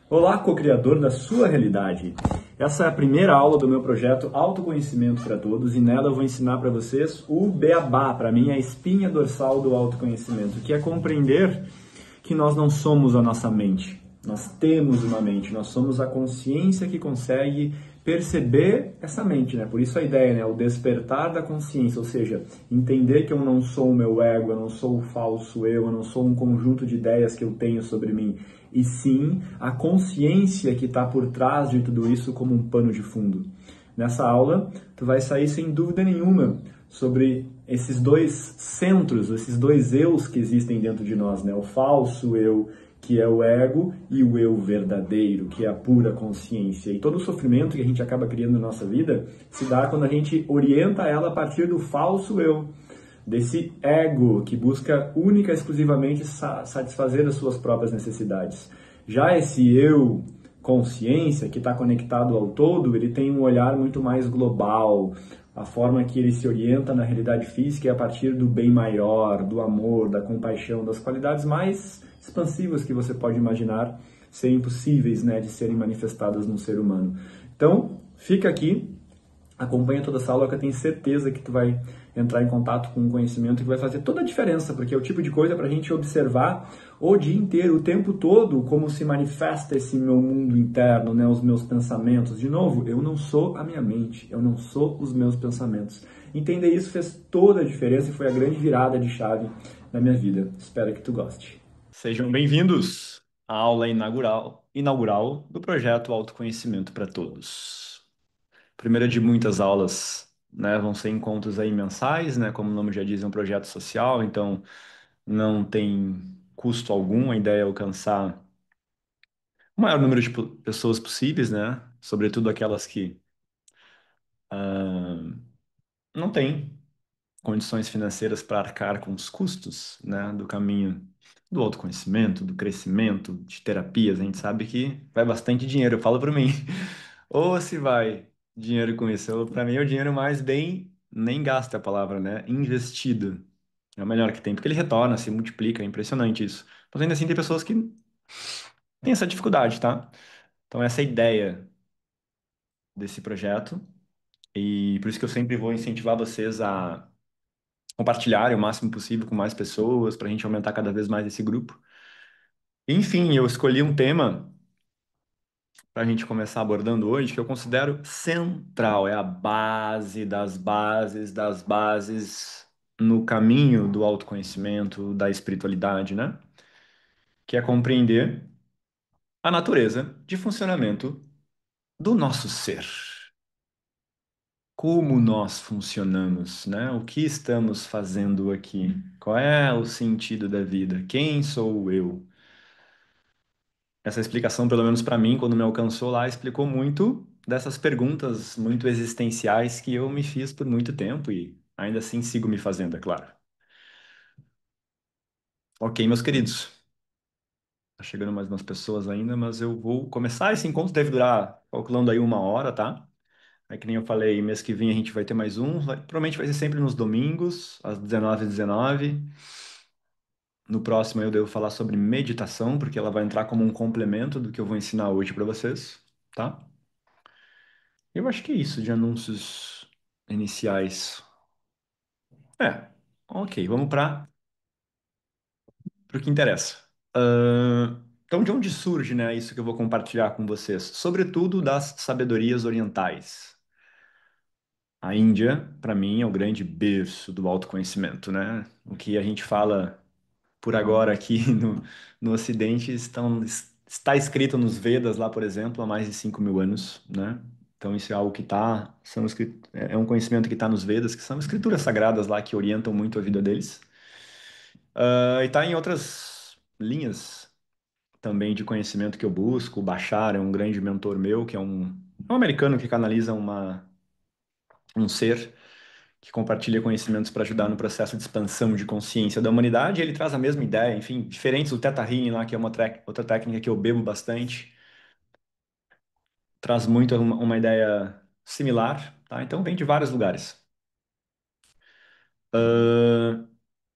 Olá, co-criador da sua realidade. Essa é a primeira aula do meu projeto Autoconhecimento para Todos e nela eu vou ensinar para vocês o beabá, para mim, a espinha dorsal do autoconhecimento, que é compreender que nós não somos a nossa mente. Nós temos uma mente, nós somos a consciência que consegue perceber essa mente, né? Por isso a ideia, né? O despertar da consciência, ou seja, entender que eu não sou o meu ego, eu não sou o falso eu não sou um conjunto de ideias que eu tenho sobre mim, e sim a consciência que está por trás de tudo isso como um pano de fundo. Nessa aula, tu vai sair sem dúvida nenhuma sobre esses dois centros, esses dois eus que existem dentro de nós, né? O falso eu, que é o ego, e o eu verdadeiro, que é a pura consciência. E todo o sofrimento que a gente acaba criando na nossa vida se dá quando a gente orienta ela a partir do falso eu, desse ego que busca única e exclusivamente satisfazer as suas próprias necessidades. Já esse eu consciência, que está conectado ao todo, ele tem um olhar muito mais global. A forma que ele se orienta na realidade física é a partir do bem maior, do amor, da compaixão, das qualidades mais expansivas que você pode imaginar serem possíveis, né, de serem manifestadas num ser humano. Então, fica aqui, acompanha toda essa aula que eu tenho certeza que tu vai entrar em contato com um conhecimento que vai fazer toda a diferença, porque é o tipo de coisa para a gente observar o dia inteiro, o tempo todo, como se manifesta esse meu mundo interno, né, os meus pensamentos. De novo, eu não sou a minha mente, eu não sou os meus pensamentos. Entender isso fez toda a diferença e foi a grande virada de chave na minha vida. Espero que tu goste. Sejam bem-vindos à aula inaugural do projeto Autoconhecimento para Todos. Primeira de muitas aulas, né? Vão ser encontros aí mensais, né? Como o nome já diz, é um projeto social, então não tem custo algum. A ideia é alcançar o maior número de pessoas possíveis, né? Sobretudo aquelas que não têm condições financeiras para arcar com os custos, né? Do caminho do autoconhecimento, do crescimento, de terapias. A gente sabe que vai bastante dinheiro. Eu falo para mim. Ou se vai dinheiro com isso. Para mim, é o dinheiro mais bem, nem gasta a palavra, né? Investido. É o melhor que tem, porque ele retorna, se multiplica, é impressionante isso. Mas ainda assim, tem pessoas que têm essa dificuldade, tá? Então, essa é a ideia desse projeto. E por isso que eu sempre vou incentivar vocês a compartilharem o máximo possível com mais pessoas, para a gente aumentar cada vez mais esse grupo. Enfim, eu escolhi um tema para a gente começar abordando hoje, que eu considero central, é a base das bases no caminho do autoconhecimento, da espiritualidade, né? Que é compreender a natureza de funcionamento do nosso ser. Como nós funcionamos, né? O que estamos fazendo aqui? Qual é o sentido da vida? Quem sou eu? Essa explicação, pelo menos para mim, quando me alcançou lá, explicou muito dessas perguntas muito existenciais que eu me fiz por muito tempo e ainda assim sigo me fazendo, é claro. Ok, meus queridos. Tá chegando mais umas pessoas ainda, mas eu vou começar. Esse encontro deve durar, calculando aí 1 hora, tá? É que nem eu falei, mês que vem a gente vai ter mais um. Provavelmente vai ser sempre nos domingos, às 19h19. No próximo eu devo falar sobre meditação, porque ela vai entrar como um complemento do que eu vou ensinar hoje para vocês, tá? Eu acho que é isso de anúncios iniciais. É, ok, vamos para o que interessa. Então, de onde surge, né, isso que eu vou compartilhar com vocês? Sobretudo das sabedorias orientais. A Índia, para mim, é o grande berço do autoconhecimento, né? O que a gente fala por agora aqui no Ocidente está escrito nos Vedas lá, por exemplo, há mais de 5.000 anos, né? Então isso é algo que é um conhecimento que está nos Vedas, que são escrituras sagradas lá que orientam muito a vida deles. E está em outras linhas também de conhecimento que eu busco. O Bashar é um grande mentor meu, que é um americano que canaliza um ser que compartilha conhecimentos para ajudar no processo de expansão de consciência da humanidade. Ele traz a mesma ideia, enfim, diferentes do Theta Healing lá, que é outra técnica que eu bebo bastante, traz muito uma ideia similar, tá? Então vem de vários lugares.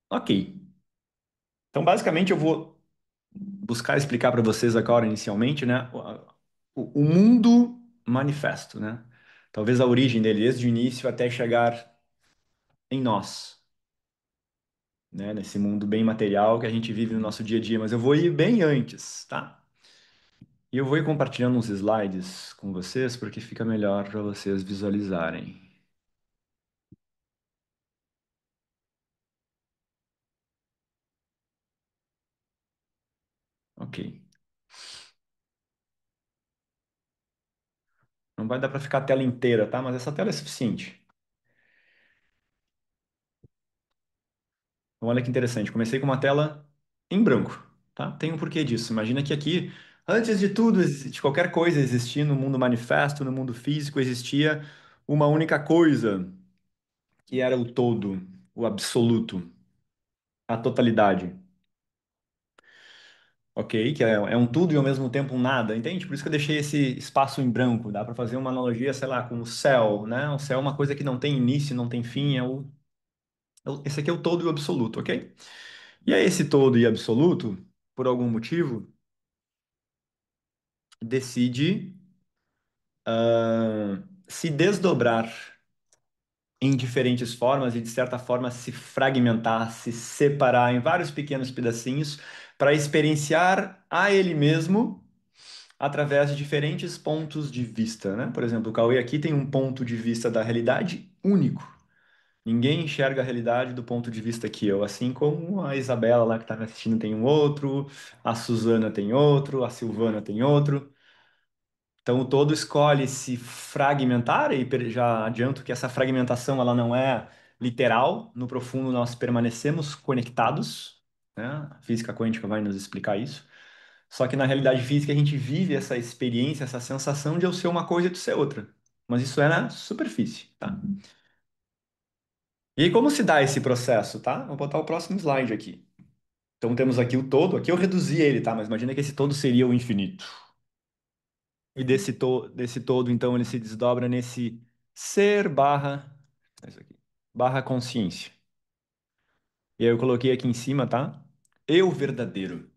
Ok. Então basicamente eu vou buscar explicar para vocês agora inicialmente, né, o mundo manifesto, né? Talvez a origem dele, desde o início até chegar em nós, né? Nesse mundo bem material que a gente vive no nosso dia a dia. Mas eu vou ir bem antes, tá? E eu vou ir compartilhando uns slides com vocês porque fica melhor para vocês visualizarem. Ok. Não vai dar para ficar a tela inteira, tá? Mas essa tela é suficiente. Então, olha que interessante. Comecei com uma tela em branco, tá? Tem um porquê disso. Imagina que aqui, antes de tudo, de qualquer coisa existir no mundo manifesto, no mundo físico, existia uma única coisa, que era o todo, o absoluto, a totalidade. Ok? Que é um tudo e ao mesmo tempo um nada, entende? Por isso que eu deixei esse espaço em branco. Dá para fazer uma analogia, sei lá, com o céu, né? O céu é uma coisa que não tem início, não tem fim, esse aqui é o todo e o absoluto, ok? E é esse todo e absoluto, por algum motivo, decide se desdobrar em diferentes formas e, de certa forma, se fragmentar, se separar em vários pequenos pedacinhos para experienciar a ele mesmo através de diferentes pontos de vista, né? Por exemplo, o Cauê aqui tem um ponto de vista da realidade único. Ninguém enxerga a realidade do ponto de vista que eu, assim como a Isabela lá que está me assistindo tem um outro, a Suzana tem outro, a Silvana tem outro. Então, o todo escolhe se fragmentar, e já adianto que essa fragmentação ela não é literal. No profundo, nós permanecemos conectados, né? A física quântica vai nos explicar isso. Só que na realidade física, a gente vive essa experiência, essa sensação de eu ser uma coisa e tu ser outra. Mas isso é na superfície, tá? E aí, como se dá esse processo, tá? Vou botar o próximo slide aqui. Então, temos aqui o todo. Aqui eu reduzi ele, tá? Mas imagina que esse todo seria o infinito. E desse todo, então, ele se desdobra nesse ser barra, é isso aqui, barra consciência. E aí eu coloquei aqui em cima, tá? Eu verdadeiro.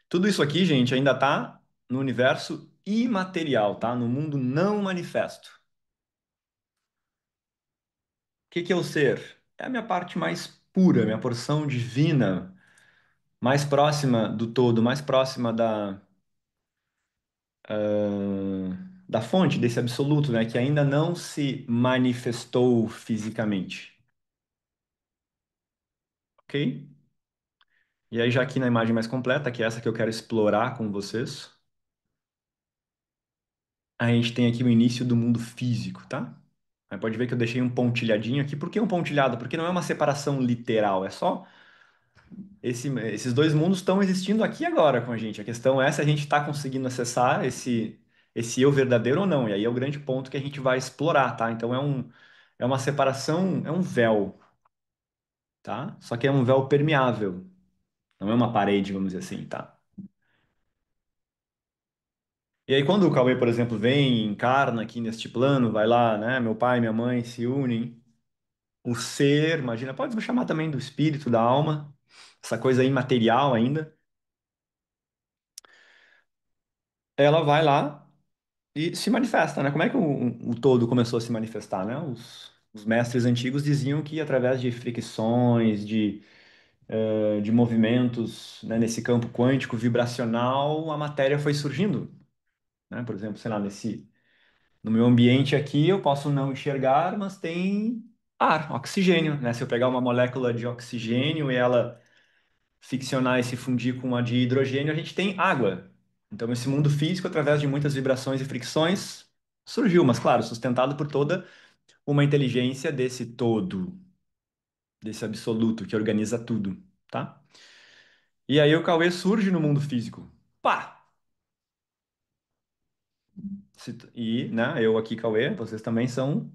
Tudo isso aqui, gente, ainda tá no universo imaterial, tá? No mundo não manifesto. O que que é o ser? É a minha parte mais pura, minha porção divina, mais próxima do todo, mais próxima da fonte, desse absoluto, né? Que ainda não se manifestou fisicamente. Ok? E aí, já aqui na imagem mais completa, que é essa que eu quero explorar com vocês, a gente tem aqui o início do mundo físico, tá? Aí pode ver que eu deixei um pontilhadinho aqui. Por que um pontilhado? Porque não é uma separação literal, é só esses dois mundos estão existindo aqui agora com a gente. A questão é se a gente está conseguindo acessar esse eu verdadeiro ou não. E aí é o grande ponto que a gente vai explorar, tá? Então é uma separação, é um véu, tá? Só que é um véu permeável, não é uma parede, vamos dizer assim, tá? E aí, quando o Cauê, por exemplo, vem, encarna aqui neste plano, vai lá, né? Meu pai e minha mãe se unem, o ser, imagina, pode chamar também do espírito, da alma, essa coisa imaterial ainda, ela vai lá e se manifesta, né? Como é que o todo começou a se manifestar, né? Os mestres antigos diziam que através de fricções, de movimentos, né, nesse campo quântico vibracional, a matéria foi surgindo, né? Por exemplo, sei lá, no meu ambiente aqui, eu posso não enxergar, mas tem ar, oxigênio, né? Se eu pegar uma molécula de oxigênio e ela ficcionar e se fundir com a de hidrogênio, a gente tem água. Então, esse mundo físico, através de muitas vibrações e fricções, surgiu, mas claro, sustentado por toda uma inteligência desse todo, desse absoluto que organiza tudo, tá? E aí o Cauê surge no mundo físico. Pá! E, né, eu aqui, Cauê, vocês também estamos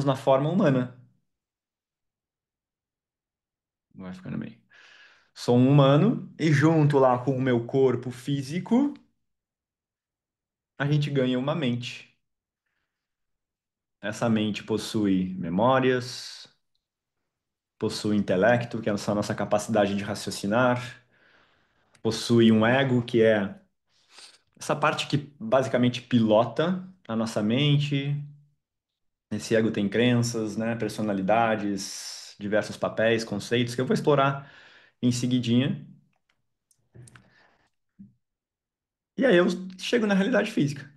na forma humana. Vai ficando bem. Sou um humano e junto lá com o meu corpo físico, a gente ganha uma mente. Essa mente possui memórias, possui intelecto, que é essa nossa capacidade de raciocinar, possui um ego, que é essa parte que basicamente pilota a nossa mente. Esse ego tem crenças, né, personalidades, diversos papéis, conceitos que eu vou explorar em seguidinha. E aí eu chego na realidade física.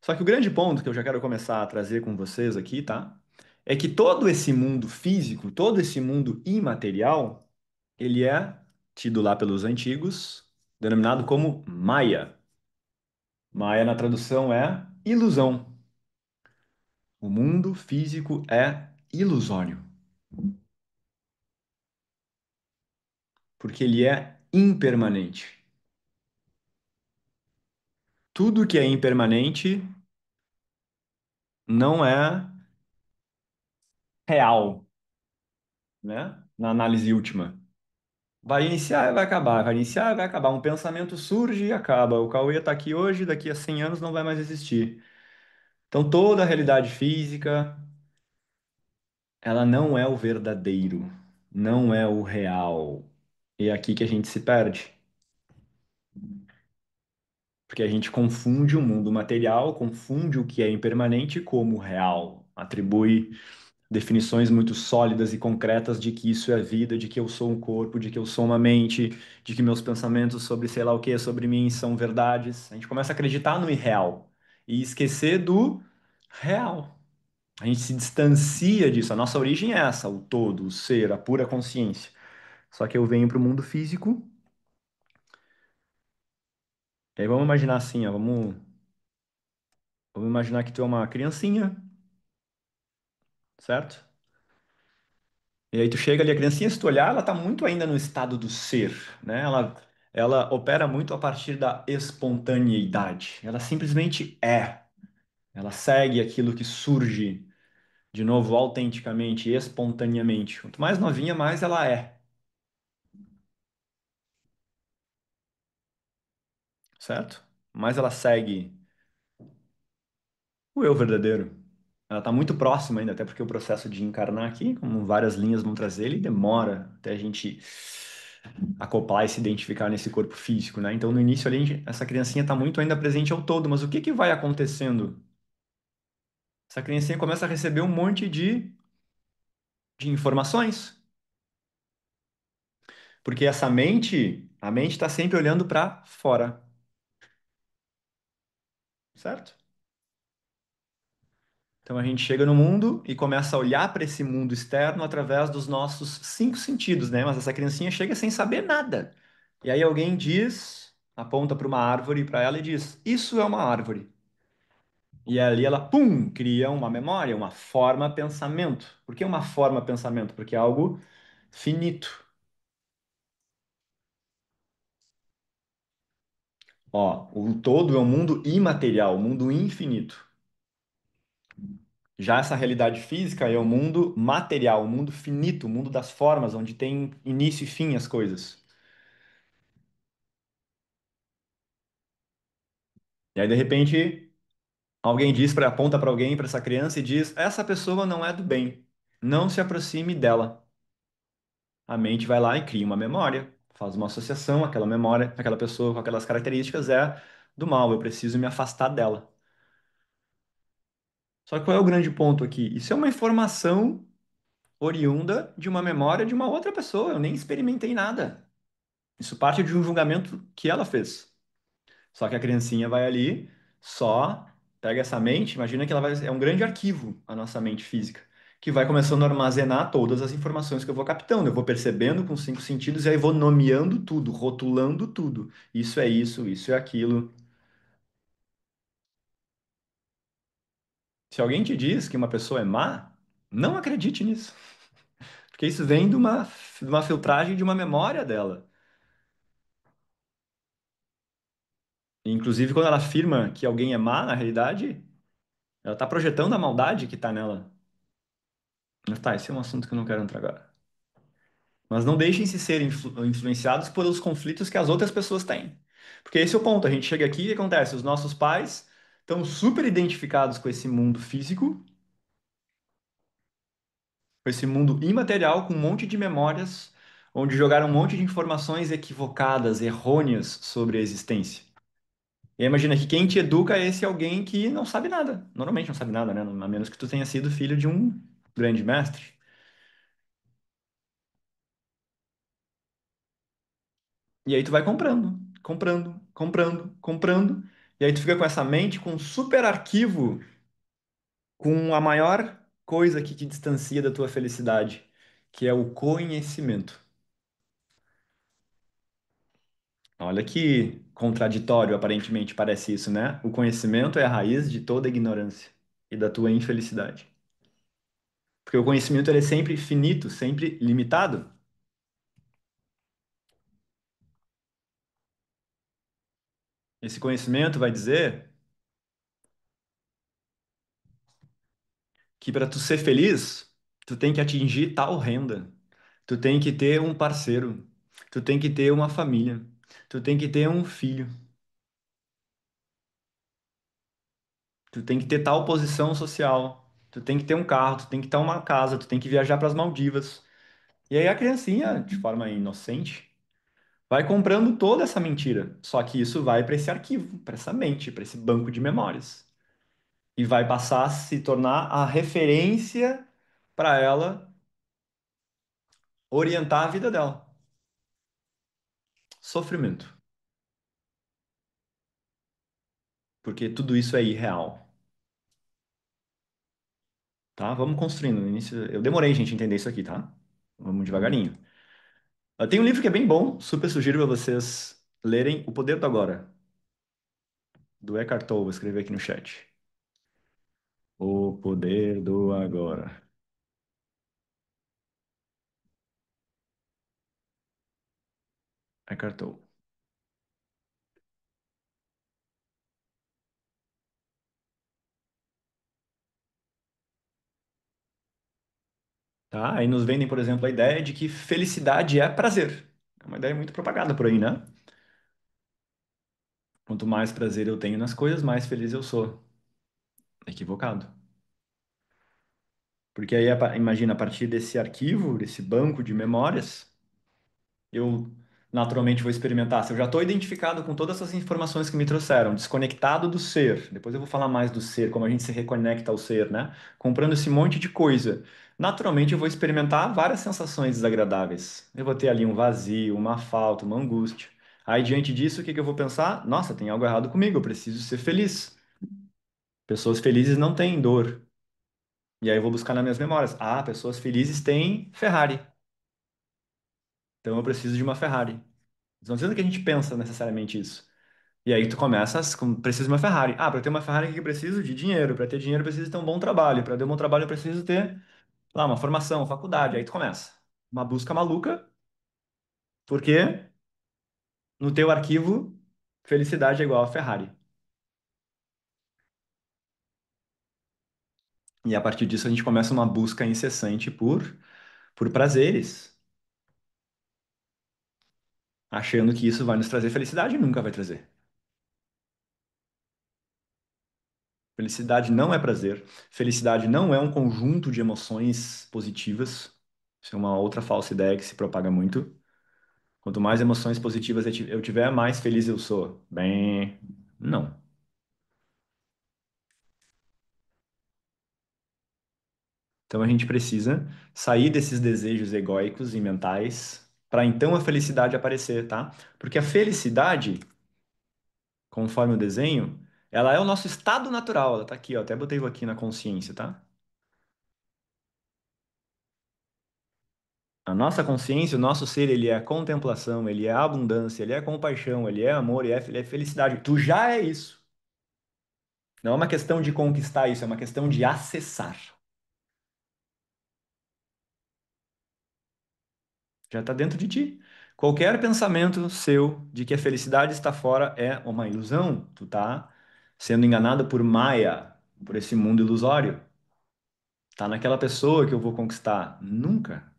Só que o grande ponto que eu já quero começar a trazer com vocês aqui, tá? É que todo esse mundo físico, todo esse mundo imaterial, ele é tido lá pelos antigos, denominado como Maya. Maya na tradução é ilusão. O mundo físico é ilusório, porque ele é impermanente. Tudo que é impermanente não é real, né? Na análise última. Vai iniciar e vai acabar, vai iniciar e vai acabar. Um pensamento surge e acaba. O Cauê está aqui hoje, daqui a 100 anos não vai mais existir. Então toda a realidade física, ela não é o verdadeiro, não é o real. E é aqui que a gente se perde. Porque a gente confunde o mundo material, confunde o que é impermanente como real, atribui definições muito sólidas e concretas de que isso é vida, de que eu sou um corpo, de que eu sou uma mente, de que meus pensamentos sobre sei lá o que, sobre mim são verdades. A gente começa a acreditar no irreal e esquecer do real. A gente se distancia disso. A nossa origem é essa, o todo, o ser, a pura consciência. Só que eu venho para o mundo físico, e aí vamos imaginar assim, ó, vamos imaginar que tu é uma criancinha, certo? E aí tu chega ali, a criancinha, se tu olhar, ela tá muito ainda no estado do ser, né? Ela opera muito a partir da espontaneidade. Ela simplesmente é. Ela segue aquilo que surge, de novo, autenticamente, espontaneamente. Quanto mais novinha, mais ela é, certo? Mais ela segue o eu verdadeiro. Ela está muito próxima ainda, até porque o processo de encarnar aqui, como várias linhas vão trazer, ele demora até a gente acoplar e se identificar nesse corpo físico, né? Então, no início ali, essa criancinha está muito ainda presente ao todo, mas o que que vai acontecendo? Essa criancinha começa a receber um monte de informações, porque essa mente, a mente está sempre olhando para fora, certo? Então a gente chega no mundo e começa a olhar para esse mundo externo através dos nossos cinco sentidos, né? Mas essa criancinha chega sem saber nada. E aí alguém diz, aponta para uma árvore para ela e diz: Isso é uma árvore. E ali ela, pum, cria uma memória, uma forma pensamento. Por que uma forma pensamento? Porque é algo finito. Ó, o todo é um mundo imaterial, um mundo infinito. Já essa realidade física é o mundo material, o mundo finito, o mundo das formas, onde tem início e fim as coisas. E aí, de repente, alguém diz para aponta para alguém, para essa criança e diz: essa pessoa não é do bem. Não se aproxime dela. A mente vai lá e cria uma memória, faz uma associação, aquela memória, aquela pessoa com aquelas características é do mal, eu preciso me afastar dela. Só que qual é o grande ponto aqui? Isso é uma informação oriunda de uma memória de uma outra pessoa, eu nem experimentei nada. Isso parte de um julgamento que ela fez. Só que a criancinha vai ali, só pega essa mente, imagina que ela vai, é um grande arquivo, a nossa mente física, que vai começando a armazenar todas as informações que eu vou captando. Eu vou percebendo com os cinco sentidos e aí vou nomeando tudo, rotulando tudo. Isso é aquilo. Se alguém te diz que uma pessoa é má, não acredite nisso, porque isso vem de uma filtragem de uma memória dela. Inclusive, quando ela afirma que alguém é má, na realidade, ela está projetando a maldade que está nela. Mas tá, esse é um assunto que eu não quero entrar agora. Mas não deixem se ser influenciados pelos conflitos que as outras pessoas têm. Porque esse é o ponto. A gente chega aqui e acontece, os nossos pais estão super identificados com esse mundo físico esse mundo imaterial com um monte de memórias, onde jogaram um monte de informações equivocadas, errôneas sobre a existência. E aí imagina que quem te educa é esse alguém que não sabe nada. Normalmente não sabe nada, né? A menos que tu tenha sido filho de um grande mestre. E aí tu vai comprando, comprando, comprando, comprando. E aí tu fica com essa mente com um super arquivo com a maior coisa que te distancia da tua felicidade, que é o conhecimento. Olha que contraditório aparentemente parece isso, né? O conhecimento é a raiz de toda ignorância e da tua infelicidade. Porque o conhecimento ele é sempre finito, sempre limitado. Esse conhecimento vai dizer que para tu ser feliz, tu tem que atingir tal renda, tu tem que ter um parceiro, tu tem que ter uma família, tu tem que ter um filho, tu tem que ter tal posição social, tu tem que ter um carro, tu tem que ter uma casa, tu tem que viajar para as Maldivas. E aí a criancinha, de forma inocente, vai comprando toda essa mentira. Só que isso vai para esse arquivo, para essa mente, para esse banco de memórias. E vai passar a se tornar a referência para ela orientar a vida dela. Sofrimento. Porque tudo isso é irreal. Tá? Vamos construindo. No início, eu demorei, gente, a entender isso aqui, tá? Vamos devagarinho. Tem um livro que é bem bom, super sugiro para vocês lerem O Poder do Agora, do Eckhart Tolle. Vou escrever aqui no chat. O Poder do Agora. Eckhart Tolle. Tá? Aí nos vendem, por exemplo, a ideia de que felicidade é prazer. É uma ideia muito propagada por aí, né? Quanto mais prazer eu tenho nas coisas, mais feliz eu sou. Equivocado. Porque aí, imagina, a partir desse arquivo, desse banco de memórias, eu naturalmente vou experimentar. Se eu já estou identificado com todas essas informações que me trouxeram, desconectado do ser, depois eu vou falar mais do ser, como a gente se reconecta ao ser, né? Comprando esse monte de coisa. Naturalmente eu vou experimentar várias sensações desagradáveis. Eu vou ter ali um vazio, uma falta, uma angústia. Aí, diante disso, o que que eu vou pensar? Nossa, tem algo errado comigo, eu preciso ser feliz. Pessoas felizes não têm dor. E aí eu vou buscar nas minhas memórias. Ah, pessoas felizes têm Ferrari. Então eu preciso de uma Ferrari. Não precisa que a gente pensa necessariamente isso. E aí tu começas com, preciso de uma Ferrari. Ah, para ter uma Ferrari, o que eu preciso? De dinheiro. Para ter dinheiro, eu preciso ter um bom trabalho. Para ter um bom trabalho, eu preciso ter, lá, uma formação, faculdade. Aí tu começa. Uma busca maluca, porque no teu arquivo, felicidade é igual a Ferrari. E a partir disso, a gente começa uma busca incessante por prazeres, achando que isso vai nos trazer felicidade e nunca vai trazer. Felicidade não é prazer. Felicidade não é um conjunto de emoções positivas. Isso é uma outra falsa ideia que se propaga muito. Quanto mais emoções positivas eu tiver, mais feliz eu sou. Bem, não. Então a gente precisa sair desses desejos egóicos e mentais para então a felicidade aparecer, tá? Porque a felicidade, conforme o desenho, ela é o nosso estado natural. Ela tá aqui, ó. Até botei aqui na consciência, tá? A nossa consciência, o nosso ser, ele é contemplação, ele é abundância, ele é compaixão, ele é amor, ele é felicidade. Tu já é isso. Não é uma questão de conquistar isso, é uma questão de acessar. Já está dentro de ti. Qualquer pensamento seu de que a felicidade está fora é uma ilusão. Tu tá sendo enganado por Maya, por esse mundo ilusório. Tá naquela pessoa que eu vou conquistar. Nunca.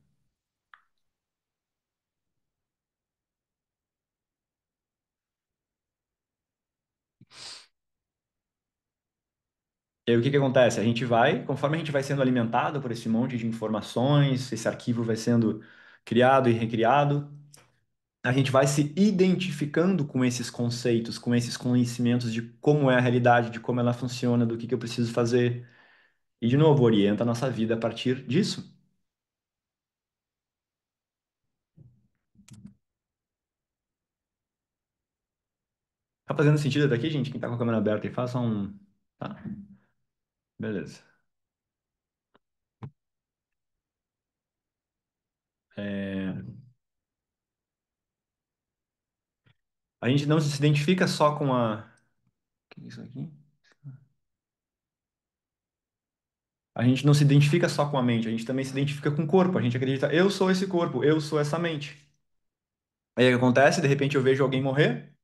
E aí o que que acontece? A gente vai, conforme a gente vai sendo alimentado por esse monte de informações, esse arquivo vai sendo criado e recriado, a gente vai se identificando com esses conceitos, com esses conhecimentos de como é a realidade, de como ela funciona, do que eu preciso fazer. E, de novo, orienta a nossa vida a partir disso. Tá fazendo sentido até aqui, gente? Quem tá com a câmera aberta e faça um. Tá, beleza. É, a gente não se identifica só com a. O que é isso aqui? A gente não se identifica só com a mente, a gente também se identifica com o corpo. A gente acredita, eu sou esse corpo, eu sou essa mente. Aí o que acontece? De repente eu vejo alguém morrer,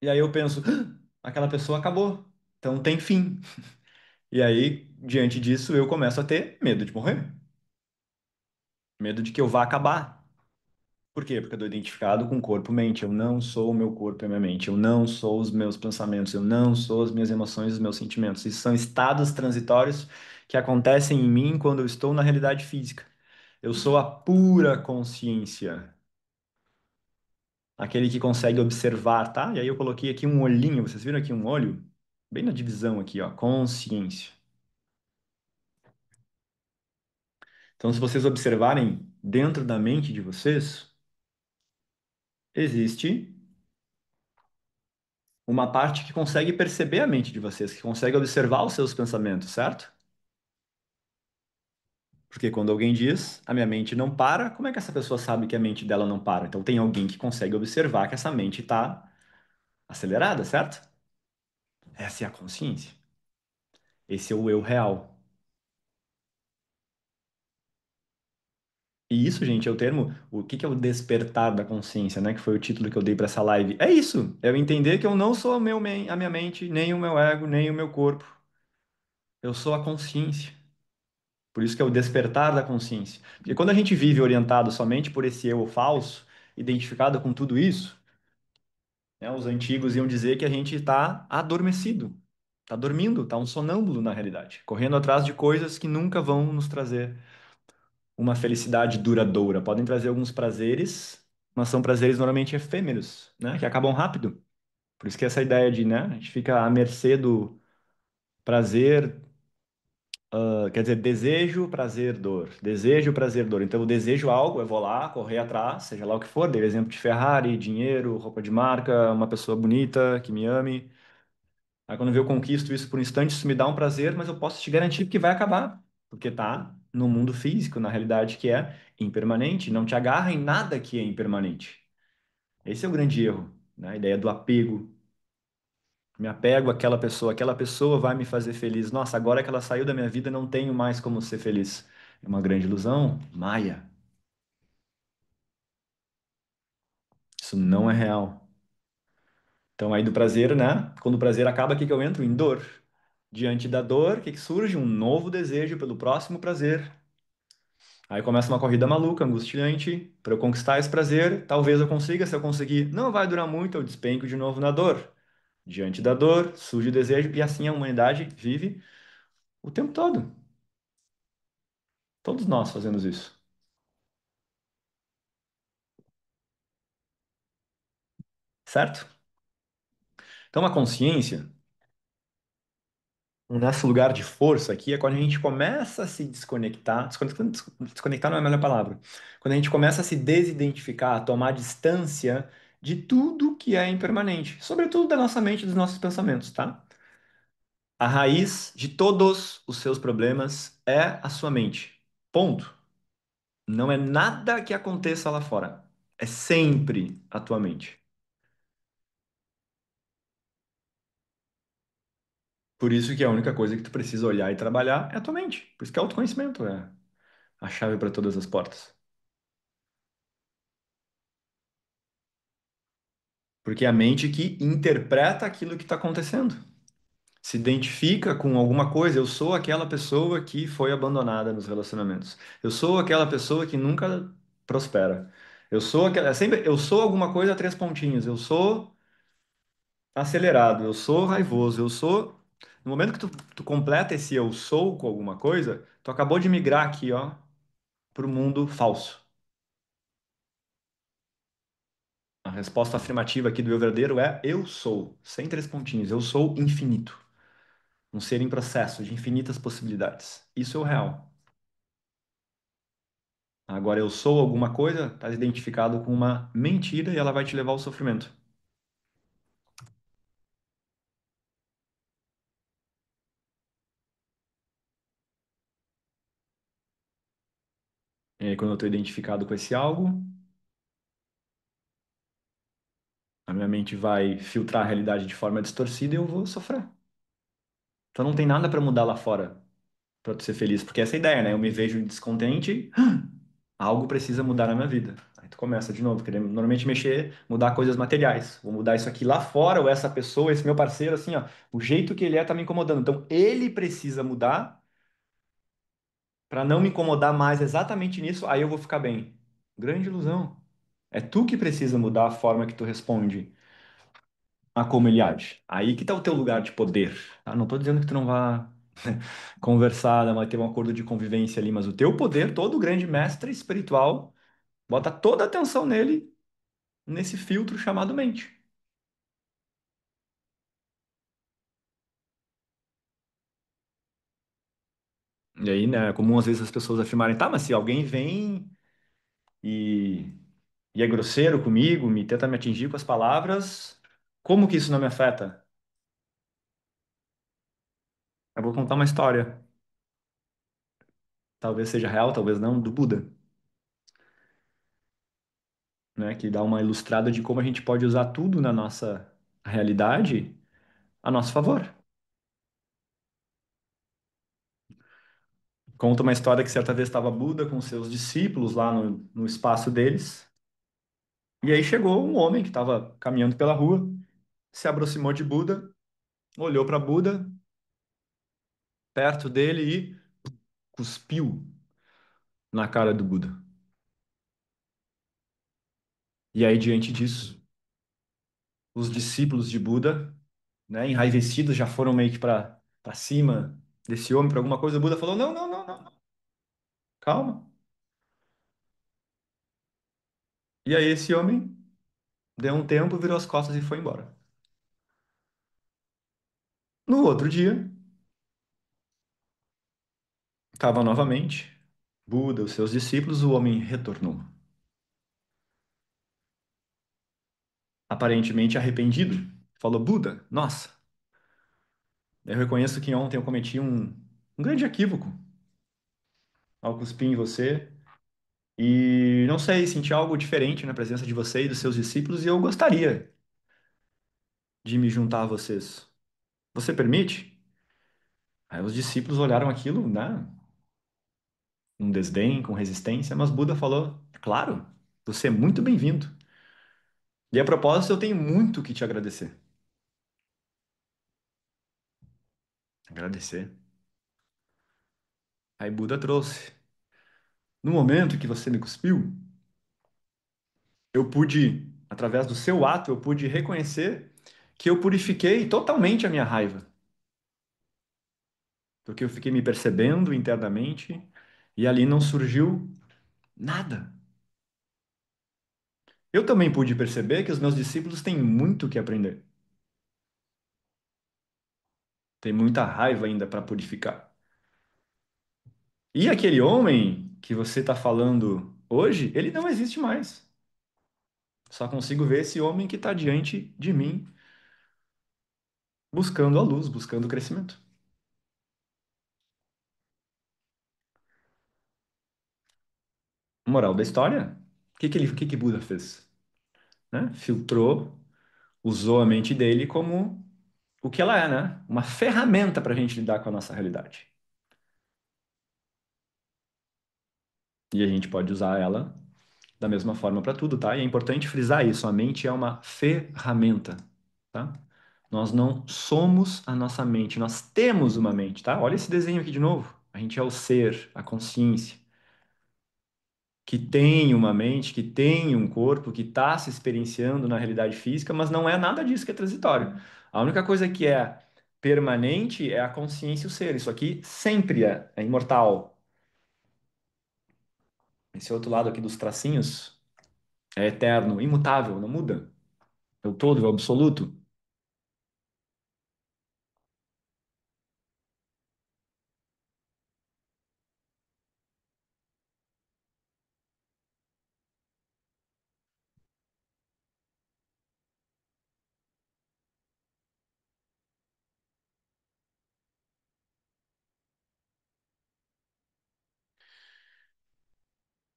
e aí eu penso, "Ah, aquela pessoa acabou, então tem fim." E aí, diante disso, eu começo a ter medo de morrer, medo de que eu vá acabar. Por quê? Porque eu estou identificado com corpo e mente. Eu não sou o meu corpo e a minha mente. Eu não sou os meus pensamentos. Eu não sou as minhas emoções e os meus sentimentos. Isso são estados transitórios que acontecem em mim quando eu estou na realidade física. Eu sou a pura consciência, aquele que consegue observar, tá? E aí eu coloquei aqui um olhinho. Vocês viram aqui um olho? Bem na divisão aqui, ó. Consciência. Então, se vocês observarem dentro da mente de vocês, existe uma parte que consegue perceber a mente de vocês, que consegue observar os seus pensamentos, certo? Porque quando alguém diz, a minha mente não para, como é que essa pessoa sabe que a mente dela não para? Então tem alguém que consegue observar que essa mente está acelerada, certo? Essa é a consciência. Esse é o eu real. E isso, gente, é o termo, o que que é o despertar da consciência, né? Que foi o título que eu dei para essa live. É isso, é eu entender que eu não sou a minha mente, nem o meu ego, nem o meu corpo. Eu sou a consciência. Por isso que é o despertar da consciência. Porque quando a gente vive orientado somente por esse eu falso, identificado com tudo isso, né, os antigos iam dizer que a gente está adormecido, está dormindo, está um sonâmbulo na realidade, correndo atrás de coisas que nunca vão nos trazer uma felicidade duradoura. Podem trazer alguns prazeres, mas são prazeres normalmente efêmeros, né, que acabam rápido. Por isso que essa ideia de, né, a gente fica à mercê do prazer. Quer dizer, desejo, prazer, dor. Desejo, prazer, dor. Então, eu desejo algo, eu vou lá, correr atrás, seja lá o que for. Dei o exemplo de Ferrari, dinheiro, roupa de marca, uma pessoa bonita que me ame. Aí, quando eu conquisto isso por um instante, isso me dá um prazer, mas eu posso te garantir que vai acabar. Porque tá no mundo físico, na realidade que é impermanente. Não te agarra em nada que é impermanente. Esse é o grande erro, né? A ideia do apego. Me apego àquela pessoa vai me fazer feliz. Nossa, agora que ela saiu da minha vida, não tenho mais como ser feliz. É uma grande ilusão, Maia. Isso não é real. Então, aí do prazer, né? Quando o prazer acaba, o que que eu entro? Em dor. Diante da dor, o que que surge? Um novo desejo pelo próximo prazer. Aí começa uma corrida maluca, angustiante. Para eu conquistar esse prazer, talvez eu consiga. Se eu conseguir, não vai durar muito, eu despenco de novo na dor. Diante da dor, surge o desejo, e assim a humanidade vive o tempo todo. Todos nós fazemos isso. Certo? Então, a consciência, o nosso lugar de força aqui é quando a gente começa a se desconectar. Desconectar não é a melhor palavra. Quando a gente começa a se desidentificar, a tomar distância de tudo que é impermanente, sobretudo da nossa mente e dos nossos pensamentos, tá? A raiz de todos os seus problemas é a sua mente. Ponto. Não é nada que aconteça lá fora. É sempre a tua mente. Por isso que a única coisa que tu precisa olhar e trabalhar é a tua mente. Por isso que autoconhecimento é a chave para todas as portas. Porque é a mente que interpreta aquilo que está acontecendo. Se identifica com alguma coisa. Eu sou aquela pessoa que foi abandonada nos relacionamentos. Eu sou aquela pessoa que nunca prospera. Eu sou aquela, sempre, eu sou alguma coisa a três pontinhos. Eu sou acelerado, eu sou raivoso, eu sou. No momento que tu completa esse eu sou com alguma coisa, tu acabou de migrar aqui, ó, para o mundo falso. A resposta afirmativa aqui do eu verdadeiro é eu sou, sem três pontinhos. Eu sou infinito. Um ser em processo de infinitas possibilidades. Isso é o real. Agora, eu sou alguma coisa, está identificado com uma mentira e ela vai te levar ao sofrimento. E aí, quando eu estou identificado com esse algo, a minha mente vai filtrar a realidade de forma distorcida e eu vou sofrer. Então não tem nada para mudar lá fora para tu ser feliz, porque essa é a ideia, né? Eu me vejo descontente, algo precisa mudar na minha vida. Aí tu começa de novo, querendo normalmente mexer, mudar coisas materiais. Vou mudar isso aqui lá fora, ou essa pessoa, esse meu parceiro, assim, ó, o jeito que ele é tá me incomodando. Então ele precisa mudar para não me incomodar mais exatamente nisso, aí eu vou ficar bem. Grande ilusão. É tu que precisa mudar a forma que tu responde a como ele age. Aí que tá o teu lugar de poder. Tá? Não tô dizendo que tu não vá conversar, não vai ter um acordo de convivência ali, mas o teu poder, todo grande mestre espiritual, bota toda a atenção nele, nesse filtro chamado mente. E aí, né, é comum às vezes as pessoas afirmarem, tá, mas se alguém vem e, e é grosseiro comigo, me tenta me atingir com as palavras, como que isso não me afeta? Eu vou contar uma história, talvez seja real, talvez não, do Buda, né, que dá uma ilustrada de como a gente pode usar tudo na nossa realidade a nosso favor. Conta uma história que certa vez estava Buda com seus discípulos lá no espaço deles, e aí chegou um homem que estava caminhando pela rua, se aproximou de Buda, olhou para Buda, perto dele e cuspiu na cara do Buda. E aí, diante disso, os discípulos de Buda, né, enraivecidos, já foram meio que para cima desse homem para alguma coisa. O Buda falou: não, não, não, não, não, calma. E aí, esse homem deu um tempo, virou as costas e foi embora. No outro dia, estava novamente Buda, os seus discípulos, o homem retornou, aparentemente arrependido. Falou: Buda, nossa, eu reconheço que ontem eu cometi um grande equívoco ao cuspir em você. E não sei, senti algo diferente na presença de você e dos seus discípulos e eu gostaria de me juntar a vocês. Você permite? Aí os discípulos olharam aquilo, né, com desdém, com resistência, mas Buda falou: claro, você é muito bem-vindo. E a propósito, eu tenho muito que te agradecer. Agradecer. Aí Buda trouxe. No momento que você me cuspiu, eu pude, através do seu ato, eu pude reconhecer que eu purifiquei totalmente a minha raiva. Porque eu fiquei me percebendo internamente e ali não surgiu nada. Eu também pude perceber que os meus discípulos têm muito que aprender. Tem muita raiva ainda para purificar. E aquele homem que você está falando hoje, ele não existe mais. Só consigo ver esse homem que está diante de mim, buscando a luz, buscando o crescimento. Moral da história? O que que Buda fez? Né? Filtrou, usou a mente dele como o que ela é, né? Uma ferramenta para a gente lidar com a nossa realidade. E a gente pode usar ela da mesma forma para tudo, tá? E é importante frisar isso, a mente é uma ferramenta, tá? Nós não somos a nossa mente, nós temos uma mente, tá? Olha esse desenho aqui de novo. A gente é o ser, a consciência, que tem uma mente, que tem um corpo, que está se experienciando na realidade física, mas não é nada disso que é transitório. A única coisa que é permanente é a consciência e o ser. Isso aqui sempre é imortal. Esse outro lado aqui dos tracinhos é eterno, imutável, não muda. É o todo, é o absoluto.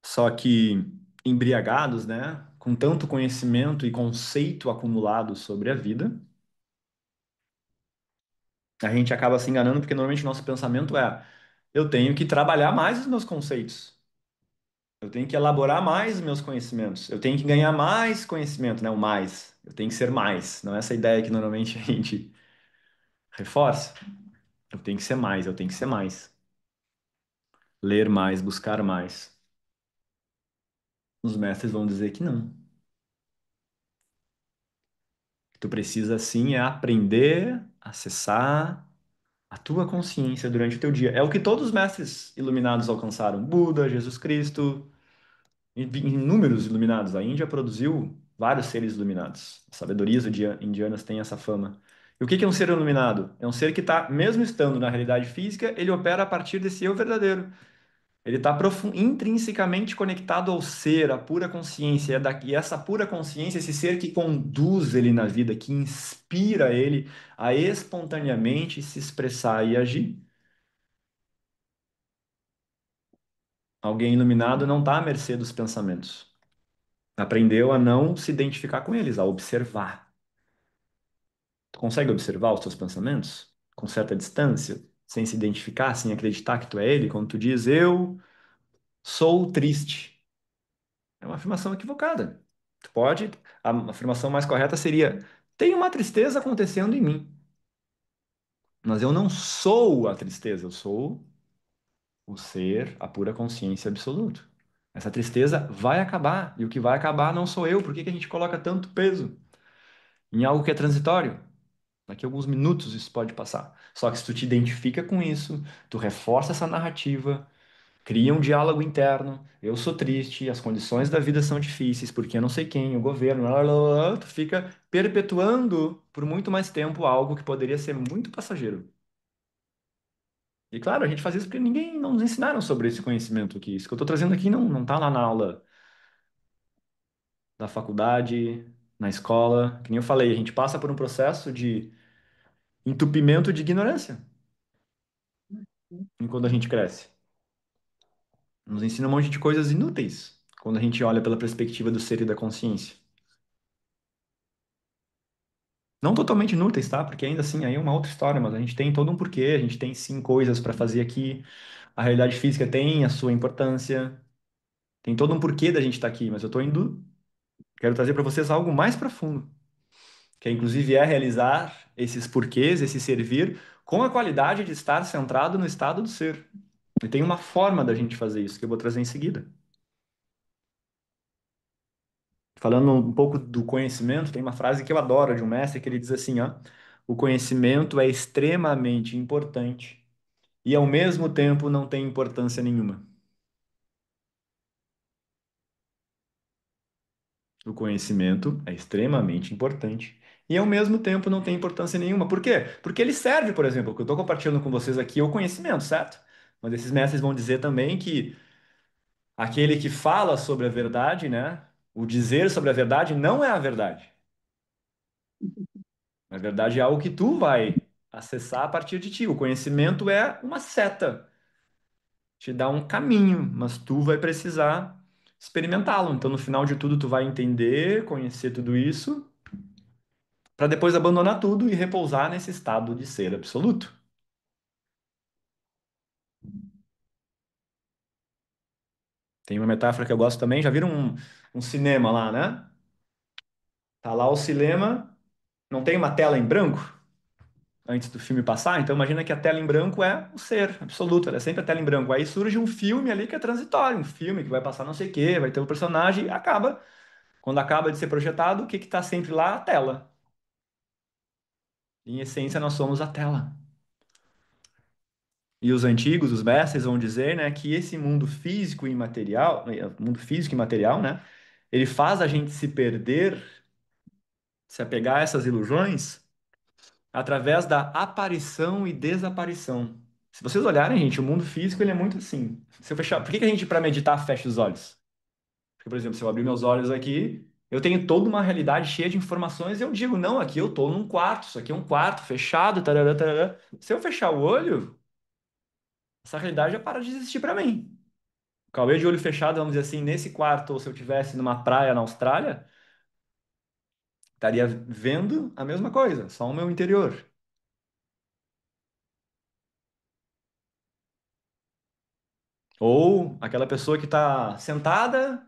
Só que embriagados, né, com tanto conhecimento e conceito acumulado sobre a vida, a gente acaba se enganando porque normalmente o nosso pensamento é: eu tenho que trabalhar mais os meus conceitos. Eu tenho que elaborar mais os meus conhecimentos. Eu tenho que ganhar mais conhecimento, né? O mais. Eu tenho que ser mais. Não é essa ideia que normalmente a gente reforça. Eu tenho que ser mais, eu tenho que ser mais. Ler mais, buscar mais. Os mestres vão dizer que não. Tu precisa sim é aprender, acessar a tua consciência durante o teu dia. É o que todos os mestres iluminados alcançaram. Buda, Jesus Cristo, inúmeros iluminados. A Índia produziu vários seres iluminados. As sabedorias indianas têm essa fama. E o que que é um ser iluminado? É um ser que está, mesmo estando na realidade física, ele opera a partir desse eu verdadeiro. Ele está intrinsecamente conectado ao ser, à pura consciência. E essa pura consciência, esse ser que conduz ele na vida, que inspira ele a espontaneamente se expressar e agir. Alguém iluminado não está à mercê dos pensamentos. Aprendeu a não se identificar com eles, a observar. Tu consegue observar os teus pensamentos com certa distância, sem se identificar, sem acreditar que tu é ele? Quando tu diz eu sou triste, é uma afirmação equivocada. Tu pode, a afirmação mais correta seria: tem uma tristeza acontecendo em mim, mas eu não sou a tristeza, eu sou o ser, a pura consciência absoluta. Essa tristeza vai acabar, e o que vai acabar não sou eu. Por que que a gente coloca tanto peso em algo que é transitório? Daqui a alguns minutos isso pode passar. Só que se tu te identifica com isso, tu reforça essa narrativa, cria um diálogo interno. Eu sou triste, as condições da vida são difíceis, porque eu não sei quem, o governo, lá, lá, lá, lá, tu fica perpetuando por muito mais tempo algo que poderia ser muito passageiro. E claro, a gente faz isso porque ninguém não nos ensinaram sobre esse conhecimento aqui. Isso que eu estou trazendo aqui não tá lá na aula da faculdade, na escola. Que nem eu falei, a gente passa por um processo de entupimento de ignorância enquanto a gente cresce. Nos ensina um monte de coisas inúteis quando a gente olha pela perspectiva do ser e da consciência. Não totalmente inúteis, tá? Porque ainda assim aí é uma outra história, mas a gente tem todo um porquê, a gente tem sim coisas para fazer aqui. A realidade física tem a sua importância, tem todo um porquê da gente estar aqui, mas eu tô indo, quero trazer para vocês algo mais profundo, que inclusive é realizar esses porquês, esse servir com a qualidade de estar centrado no estado do ser. E tem uma forma da gente fazer isso que eu vou trazer em seguida. Falando um pouco do conhecimento, tem uma frase que eu adoro de um mestre que ele diz assim, ó: o conhecimento é extremamente importante e ao mesmo tempo não tem importância nenhuma. O conhecimento é extremamente importante e ao mesmo tempo não tem importância nenhuma. Por quê? Porque ele serve, por exemplo, o que eu estou compartilhando com vocês aqui é o conhecimento, certo? Mas esses mestres vão dizer também que aquele que fala sobre a verdade, né? O dizer sobre a verdade não é a verdade. Na verdade, é algo que tu vai acessar a partir de ti. O conhecimento é uma seta, te dá um caminho, mas tu vai precisar experimentá-lo. Então, no final de tudo, tu vai entender, conhecer tudo isso, para depois abandonar tudo e repousar nesse estado de ser absoluto. Tem uma metáfora que eu gosto também. Já viram um cinema lá, né? Tá lá o cinema, não tem uma tela em branco antes do filme passar, então imagina que a tela em branco é o ser absoluto, ela é sempre a tela em branco. Aí surge um filme ali que é transitório, um filme que vai passar não sei o quê, vai ter um personagem e acaba. Quando acaba de ser projetado, o que que tá sempre lá? A tela. Em essência, nós somos a tela. E os antigos, os mestres, vão dizer, né, que esse mundo físico e material, né, ele faz a gente se perder, se apegar a essas ilusões, através da aparição e desaparição. Se vocês olharem, gente, o mundo físico ele é muito assim. Se eu fechar, por que que a gente, para meditar, fecha os olhos? Porque, por exemplo, se eu abrir meus olhos aqui, eu tenho toda uma realidade cheia de informações e eu digo, não, aqui eu tô num quarto, isso aqui é um quarto fechado, tarará, tarará. Se eu fechar o olho, essa realidade já para de existir para mim. Cauê de olho fechado, vamos dizer assim, nesse quarto, ou se eu tivesse numa praia na Austrália, estaria vendo a mesma coisa, só o meu interior. Ou aquela pessoa que está sentada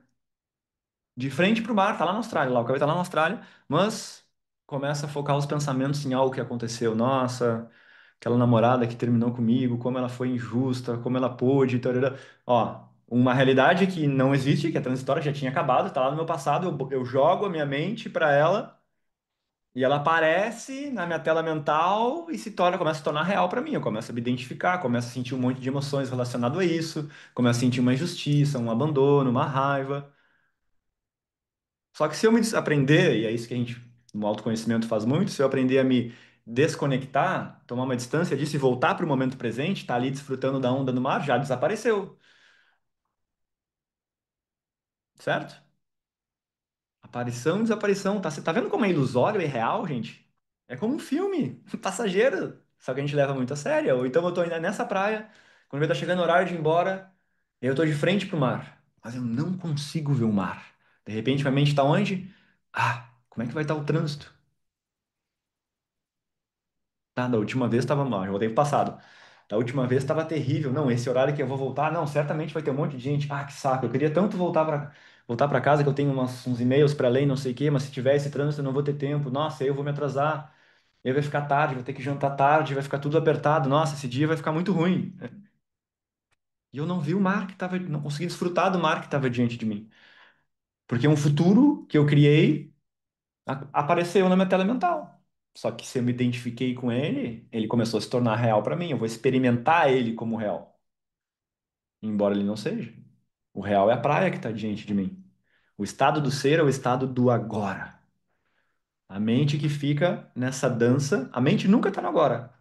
de frente para o mar, tá lá na Austrália, lá, o Cauê tá lá na Austrália, mas começa a focar os pensamentos em algo que aconteceu. Nossa, aquela namorada que terminou comigo, como ela foi injusta, como ela pôde, tarará. Ó, uma realidade que não existe, que é transitória, já tinha acabado, tá lá no meu passado, eu jogo a minha mente para ela. E ela aparece na minha tela mental e começa a se tornar real para mim. Eu começo a me identificar, começo a sentir um monte de emoções relacionado a isso, começo a sentir uma injustiça, um abandono, uma raiva. Só que se eu aprender, e é isso que a gente no autoconhecimento faz muito, se eu aprender a me desconectar, tomar uma distância disso e voltar para o momento presente, estar ali desfrutando da onda no mar, já desapareceu, certo? Aparição e desaparição, tá? Você tá vendo como é ilusório e real, gente? É como um filme, passageiro. Só que a gente leva muito a sério. Ou então eu tô ainda nessa praia, quando tá chegando o horário de ir embora, e eu tô de frente pro mar. Mas eu não consigo ver o mar. De repente, minha mente tá onde? Ah, como é que vai estar o trânsito? Tá, da última vez tava mal, já voltei pro passado. Da última vez tava terrível. Não, esse horário que eu vou voltar, não, certamente vai ter um monte de gente. Ah, que saco. Eu queria tanto voltar para casa que eu tenho uns e-mails para ler, não sei o quê, mas se tiver esse trânsito eu não vou ter tempo. Nossa, aí eu vou me atrasar. Aí vai ficar tarde, vou ter que jantar tarde, vai ficar tudo apertado. Nossa, esse dia vai ficar muito ruim. E eu não vi o mar que tava, não consegui desfrutar do mar que estava diante de mim. Porque um futuro que eu criei apareceu na minha tela mental. Só que se eu me identifiquei com ele, ele começou a se tornar real para mim. Eu vou experimentar ele como real, embora ele não seja. O real é a praia que está diante de mim. O estado do ser é o estado do agora. A mente que fica nessa dança, a mente nunca está no agora.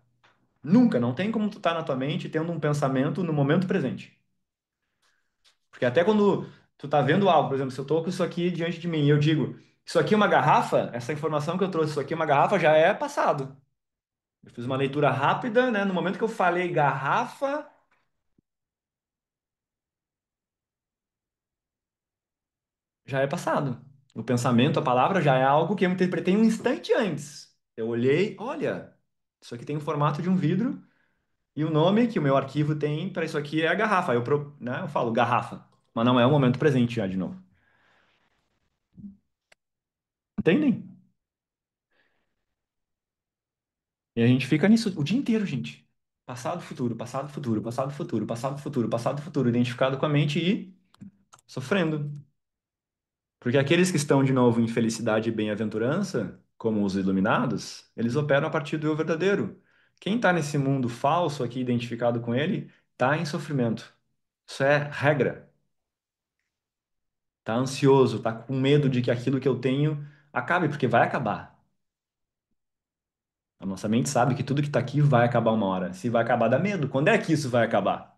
Nunca, não tem como tu estar na tua mente tendo um pensamento no momento presente. Porque até quando tu tá vendo algo, por exemplo, se eu tô com isso aqui diante de mim e eu digo, isso aqui é uma garrafa, essa informação que eu trouxe, isso aqui é uma garrafa, já é passado. Eu fiz uma leitura rápida, né? No momento que eu falei garrafa, já é passado. O pensamento, a palavra já é algo que eu interpretei um instante antes. Eu olhei, olha, isso aqui tem o formato de um vidro e o nome que o meu arquivo tem para isso aqui é a garrafa. Aí né, eu falo garrafa, mas não é o momento presente já de novo. Entendem? E a gente fica nisso o dia inteiro, gente. Passado, futuro, passado, futuro, passado, futuro, passado, futuro, passado, futuro, identificado com a mente e sofrendo. Porque aqueles que estão de novo em felicidade e bem-aventurança, como os iluminados, eles operam a partir do eu verdadeiro. Quem está nesse mundo falso aqui, identificado com ele, está em sofrimento. Isso é regra. Está ansioso, está com medo de que aquilo que eu tenho acabe, porque vai acabar. A nossa mente sabe que tudo que está aqui vai acabar uma hora. Se vai acabar, dá medo. Quando é que isso vai acabar?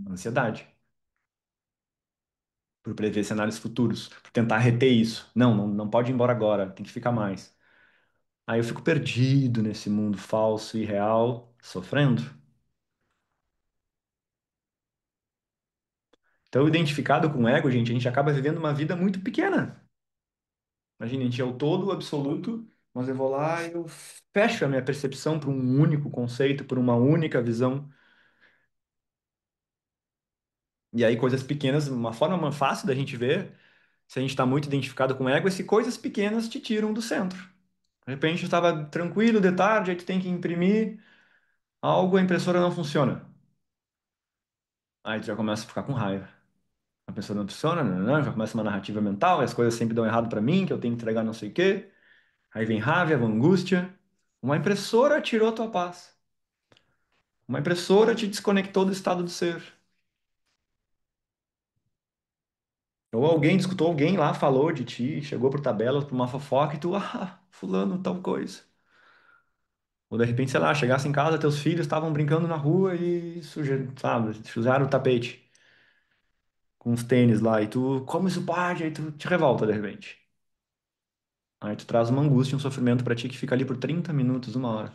Ansiedade. Por prever cenários futuros, por tentar reter isso. Não pode ir embora agora, tem que ficar mais. Aí eu fico perdido nesse mundo falso e real, sofrendo. Então, identificado com o ego, gente, a gente acaba vivendo uma vida muito pequena. Imagina, a gente é o todo, o absoluto, mas eu vou lá e eu fecho a minha percepção para um único conceito, por uma única visão. E aí, coisas pequenas, uma forma fácil da gente ver, se a gente está muito identificado com o ego, é se coisas pequenas te tiram do centro. De repente, eu estava tranquilo de tarde, aí tu tem que imprimir algo, a impressora não funciona. Aí tu já começa a ficar com raiva. A pessoa não funciona, já começa uma narrativa mental, e as coisas sempre dão errado pra mim, que eu tenho que entregar não sei o quê. Aí vem raiva, angústia. Uma impressora tirou tua paz. Uma impressora te desconectou do estado do ser. Ou alguém escutou alguém lá, falou de ti, chegou por tabela, por uma fofoca e tu, fulano, tal coisa. Ou de repente, sei lá, chegasse em casa, teus filhos estavam brincando na rua e sabe, sujaram o tapete com os tênis lá e tu, como isso pode? Aí tu te revolta de repente. Aí tu traz uma angústia, um sofrimento pra ti que fica ali por 30 minutos, uma hora.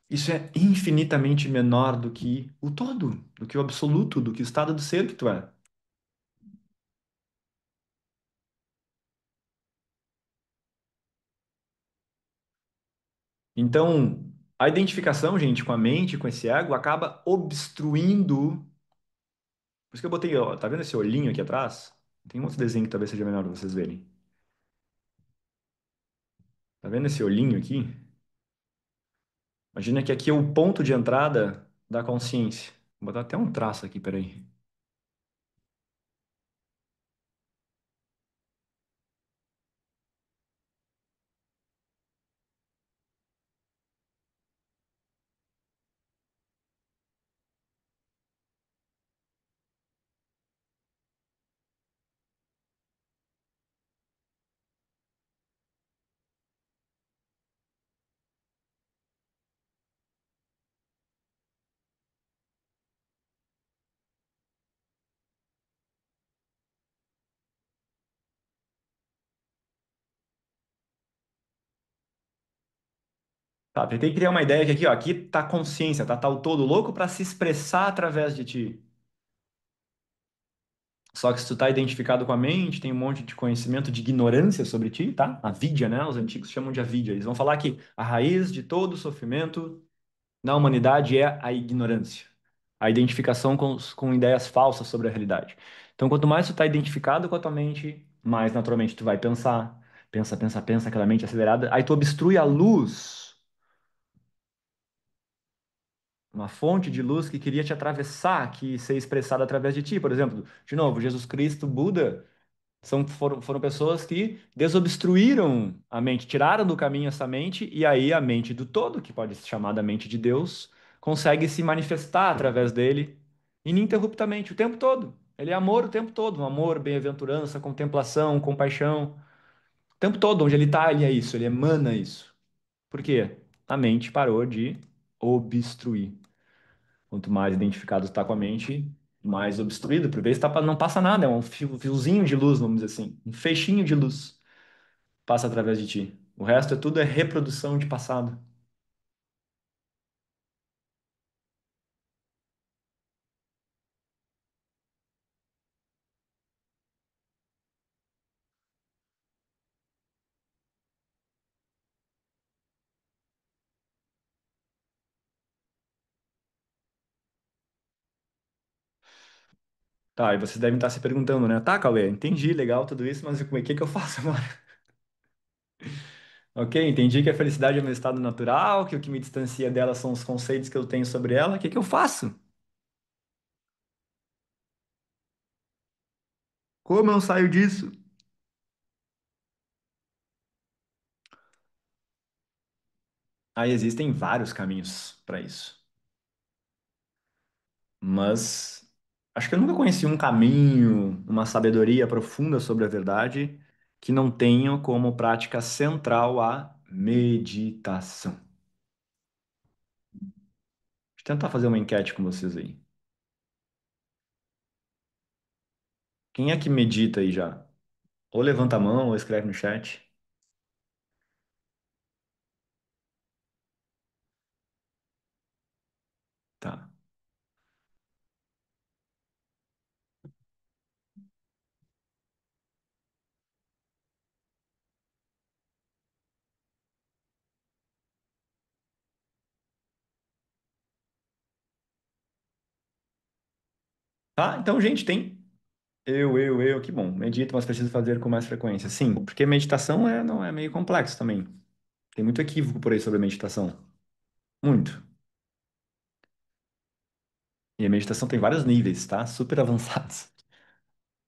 Isso é infinitamente menor do que o todo, do que o absoluto, do que o estado do ser que tu é. Então, a identificação, gente, com a mente, com esse ego, acaba obstruindo. Por isso que eu botei, ó, tá vendo esse olhinho aqui atrás? Tem um outro desenho que talvez seja melhor pra vocês verem. Tá vendo esse olhinho aqui? Imagina que aqui é o ponto de entrada da consciência. Vou botar até um traço aqui, peraí. Tá, tentei criar uma ideia que aqui, ó, aqui tá a consciência, tá o todo louco para se expressar através de ti. Só que se tu tá identificado com a mente, tem um monte de conhecimento de ignorância sobre ti, tá? A vidya, né? Os antigos chamam de avidya. Eles vão falar que a raiz de todo sofrimento na humanidade é a ignorância, a identificação com ideias falsas sobre a realidade. Então, quanto mais tu tá identificado com a tua mente, mais naturalmente tu vai pensar, pensa, aquela mente acelerada, aí tu obstrui a luz, uma fonte de luz que queria te atravessar, que ser expressada através de ti. Por exemplo, de novo, Jesus Cristo, Buda, foram pessoas que desobstruíram a mente, tiraram do caminho essa mente, e aí a mente do todo, que pode ser chamada mente de Deus, consegue se manifestar através dele ininterruptamente, o tempo todo. Ele é amor o tempo todo, um amor, bem-aventurança, contemplação, compaixão. O tempo todo, onde ele está, ele é isso, ele emana isso. Por quê? A mente parou de obstruir. Quanto mais identificado está com a mente, mais obstruído. Por vezes não passa nada, é um fiozinho de luz, vamos dizer assim, um feixinho de luz passa através de ti. O resto é tudo é reprodução de passado. Tá, e vocês devem estar se perguntando, né? Tá, Cauê, entendi, legal tudo isso, mas como é que eu faço agora? Ok, entendi que a felicidade é meu estado natural, que o que me distancia dela são os conceitos que eu tenho sobre ela. O que eu faço? Como eu saio disso? Aí existem vários caminhos para isso. Mas acho que eu nunca conheci um caminho, uma sabedoria profunda sobre a verdade que não tenha como prática central a meditação. Deixa eu tentar fazer uma enquete com vocês aí. Quem é que medita aí já? Ou levanta a mão ou escreve no chat. Tá. Tá, então, gente, tem. Que bom. Medito, mas preciso fazer com mais frequência. Sim, porque meditação não é meio complexo também. Tem muito equívoco por aí sobre meditação. Muito. E a meditação tem vários níveis, tá? Super avançados.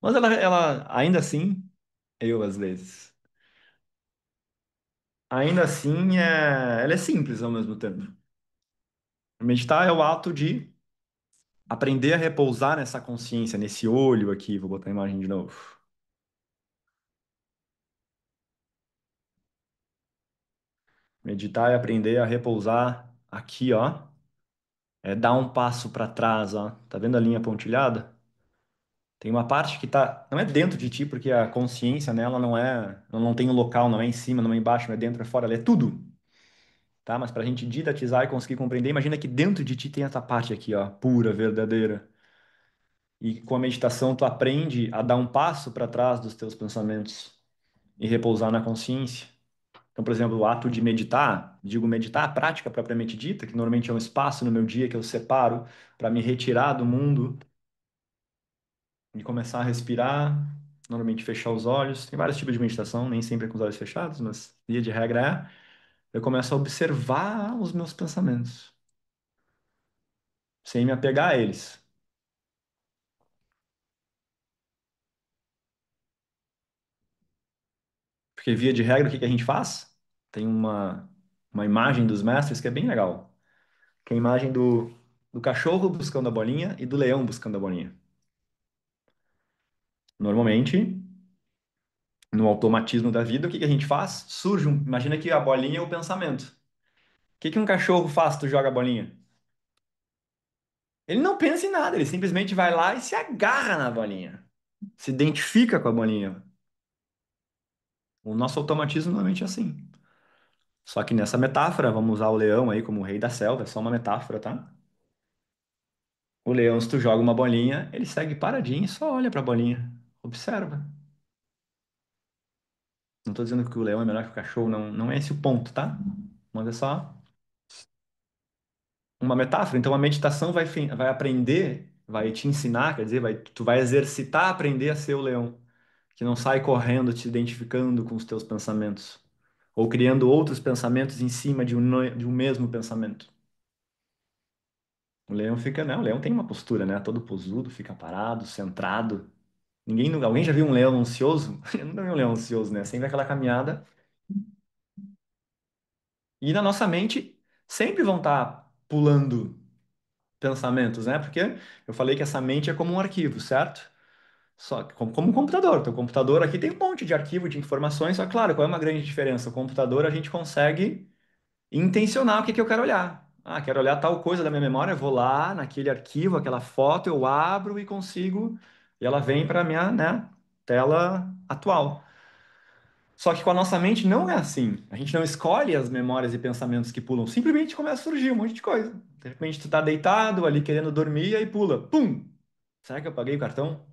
Mas ela ainda assim, eu às vezes. ainda assim, ela é simples ao mesmo tempo. Meditar é o ato de aprender a repousar nessa consciência, nesse olho aqui. Vou botar a imagem de novo. Meditar é aprender a repousar aqui, ó. É dar um passo para trás, ó. Tá vendo a linha pontilhada? Tem uma parte que tá, não é dentro de ti, porque a consciência nela não tem um local, não é em cima, não é embaixo, não é dentro, é fora, ela é tudo, tá? Mas para a gente didatizar e conseguir compreender, imagina que dentro de ti tem essa parte aqui, ó, pura, verdadeira. E com a meditação tu aprende a dar um passo para trás dos teus pensamentos e repousar na consciência. Então, por exemplo, o ato de meditar, digo meditar, a prática propriamente dita, que normalmente é um espaço no meu dia que eu separo para me retirar do mundo e começar a respirar, normalmente fechar os olhos. Tem vários tipos de meditação, nem sempre é com os olhos fechados, mas via de regra é. Eu começo a observar os meus pensamentos, sem me apegar a eles. Porque via de regra, o que que a gente faz? Tem uma imagem dos mestres que é bem legal, que é a imagem do cachorro buscando a bolinha e do leão buscando a bolinha. Normalmente, no automatismo da vida, o que que a gente faz? Imagina que a bolinha é o pensamento. O que que um cachorro faz se tu joga a bolinha? Ele não pensa em nada, ele simplesmente vai lá e se agarra na bolinha, se identifica com a bolinha. O nosso automatismo normalmente é assim. Só que nessa metáfora, vamos usar o leão aí como o rei da selva, é só uma metáfora, tá? O leão, se tu joga uma bolinha, ele segue paradinho e só olha pra bolinha. Observa. Não tô dizendo que o leão é melhor que o cachorro, não é esse o ponto, tá? Mas é só uma metáfora. Então a meditação vai aprender, vai te ensinar, quer dizer, tu vai exercitar aprender a ser o leão, que não sai correndo te identificando com os teus pensamentos, ou criando outros pensamentos em cima de um mesmo pensamento. O leão fica, né? O leão tem uma postura, né? Todo posudo, fica parado, centrado. Alguém já viu um leão ansioso? Eu nunca vi um leão ansioso, né? Sempre aquela caminhada. E na nossa mente sempre vão estar pulando pensamentos, né? Porque eu falei que essa mente é como um arquivo, certo? Só que como um computador. Teu computador aqui tem um monte de arquivo de informações, só que, claro, qual é uma grande diferença? O computador a gente consegue intencionar o que que eu quero olhar. Ah, quero olhar tal coisa da minha memória, eu vou lá naquele arquivo, aquela foto, eu abro e consigo, e ela vem para a minha, né, tela atual. Só que com a nossa mente não é assim. A gente não escolhe as memórias e pensamentos que pulam, simplesmente começa a surgir um monte de coisa. De repente tu tá deitado ali querendo dormir e aí pula, pum! Será que eu paguei o cartão?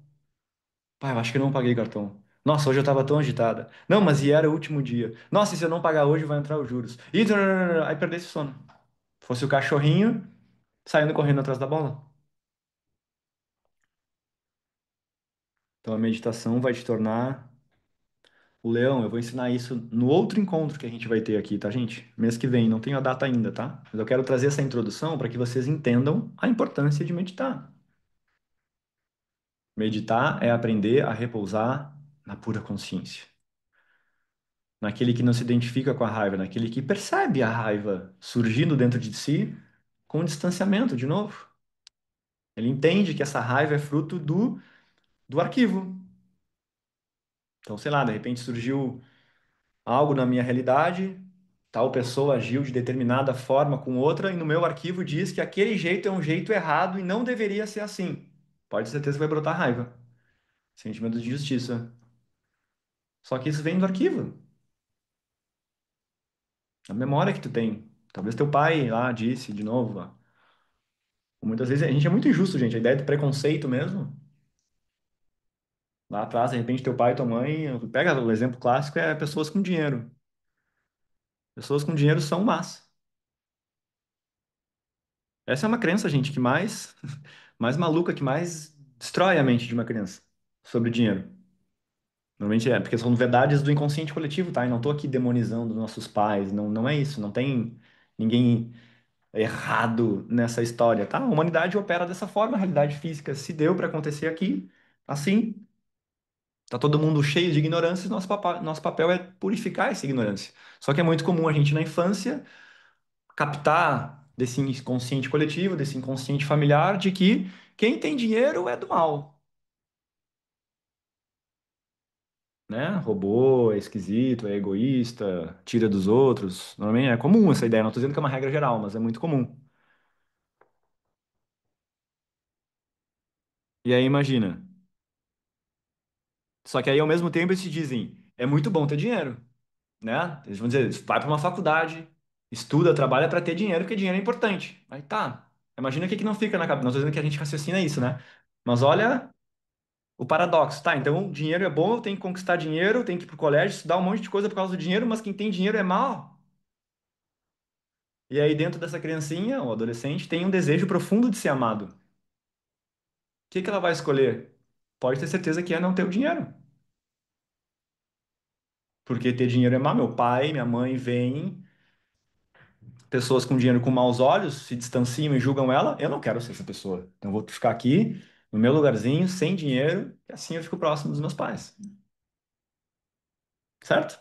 Pai, eu acho que eu não paguei o cartão. Nossa, hoje eu tava tão agitada. Não, mas e era o último dia. Nossa, e se eu não pagar hoje vai entrar os juros. E aí perdesse o sono. Fosse o cachorrinho saindo correndo atrás da bola. Então a meditação vai te tornar o leão. Eu vou ensinar isso no outro encontro que a gente vai ter aqui, tá, gente? Mês que vem, não tenho a data ainda, tá? Mas eu quero trazer essa introdução para que vocês entendam a importância de meditar. Meditar é aprender a repousar na pura consciência. Naquele que não se identifica com a raiva, naquele que percebe a raiva surgindo dentro de si com distanciamento, de novo. Ele entende que essa raiva é fruto do arquivo. Então, sei lá, de repente surgiu algo na minha realidade, tal pessoa agiu de determinada forma com outra, e no meu arquivo diz que aquele jeito é um jeito errado e não deveria ser assim. Pode ter certeza que vai brotar raiva, sentimento de justiça. Só que isso vem do arquivo, a memória que tu tem. Talvez teu pai lá disse de novo. Ó. Muitas vezes a gente é muito injusto, gente. A ideia de preconceito mesmo. Lá atrás, de repente, teu pai e tua mãe. Pega o exemplo clássico: é pessoas com dinheiro. Pessoas com dinheiro são más. Essa é uma crença, gente, que mais maluca, que mais destrói a mente de uma criança sobre dinheiro. Normalmente é, porque são verdades do inconsciente coletivo, tá? E não tô aqui demonizando nossos pais, não é isso, não tem ninguém errado nessa história, tá? A humanidade opera dessa forma, a realidade física se deu para acontecer aqui, assim, Tá todo mundo cheio de ignorância, e nosso papel é purificar essa ignorância. Só que é muito comum a gente, na infância, captar desse inconsciente coletivo, desse inconsciente familiar, de que quem tem dinheiro é do mal, né? Robô, é esquisito, é egoísta, tira dos outros. Normalmente é comum essa ideia, não estou dizendo que é uma regra geral, mas é muito comum. E aí imagina. Só que aí ao mesmo tempo eles te dizem, é muito bom ter dinheiro, né? Eles vão dizer, vai para uma faculdade, estuda, trabalha para ter dinheiro, porque dinheiro é importante. Aí tá. Imagina o que que não fica na cabeça. Não estou dizendo que a gente raciocina isso, né? Mas olha o paradoxo, tá? Então, dinheiro é bom, eu tenho que conquistar dinheiro, eu tenho que ir pro colégio, estudar um monte de coisa por causa do dinheiro, mas quem tem dinheiro é mal. E aí, dentro dessa criancinha, ou adolescente, tem um desejo profundo de ser amado. O que que ela vai escolher? Pode ter certeza que é não ter o dinheiro. Porque ter dinheiro é mal. Meu pai, minha mãe veem pessoas com dinheiro com maus olhos, se distanciam e julgam ela. Eu não quero ser essa pessoa. Então, eu vou ficar aqui, no meu lugarzinho, sem dinheiro, e assim eu fico próximo dos meus pais. Certo?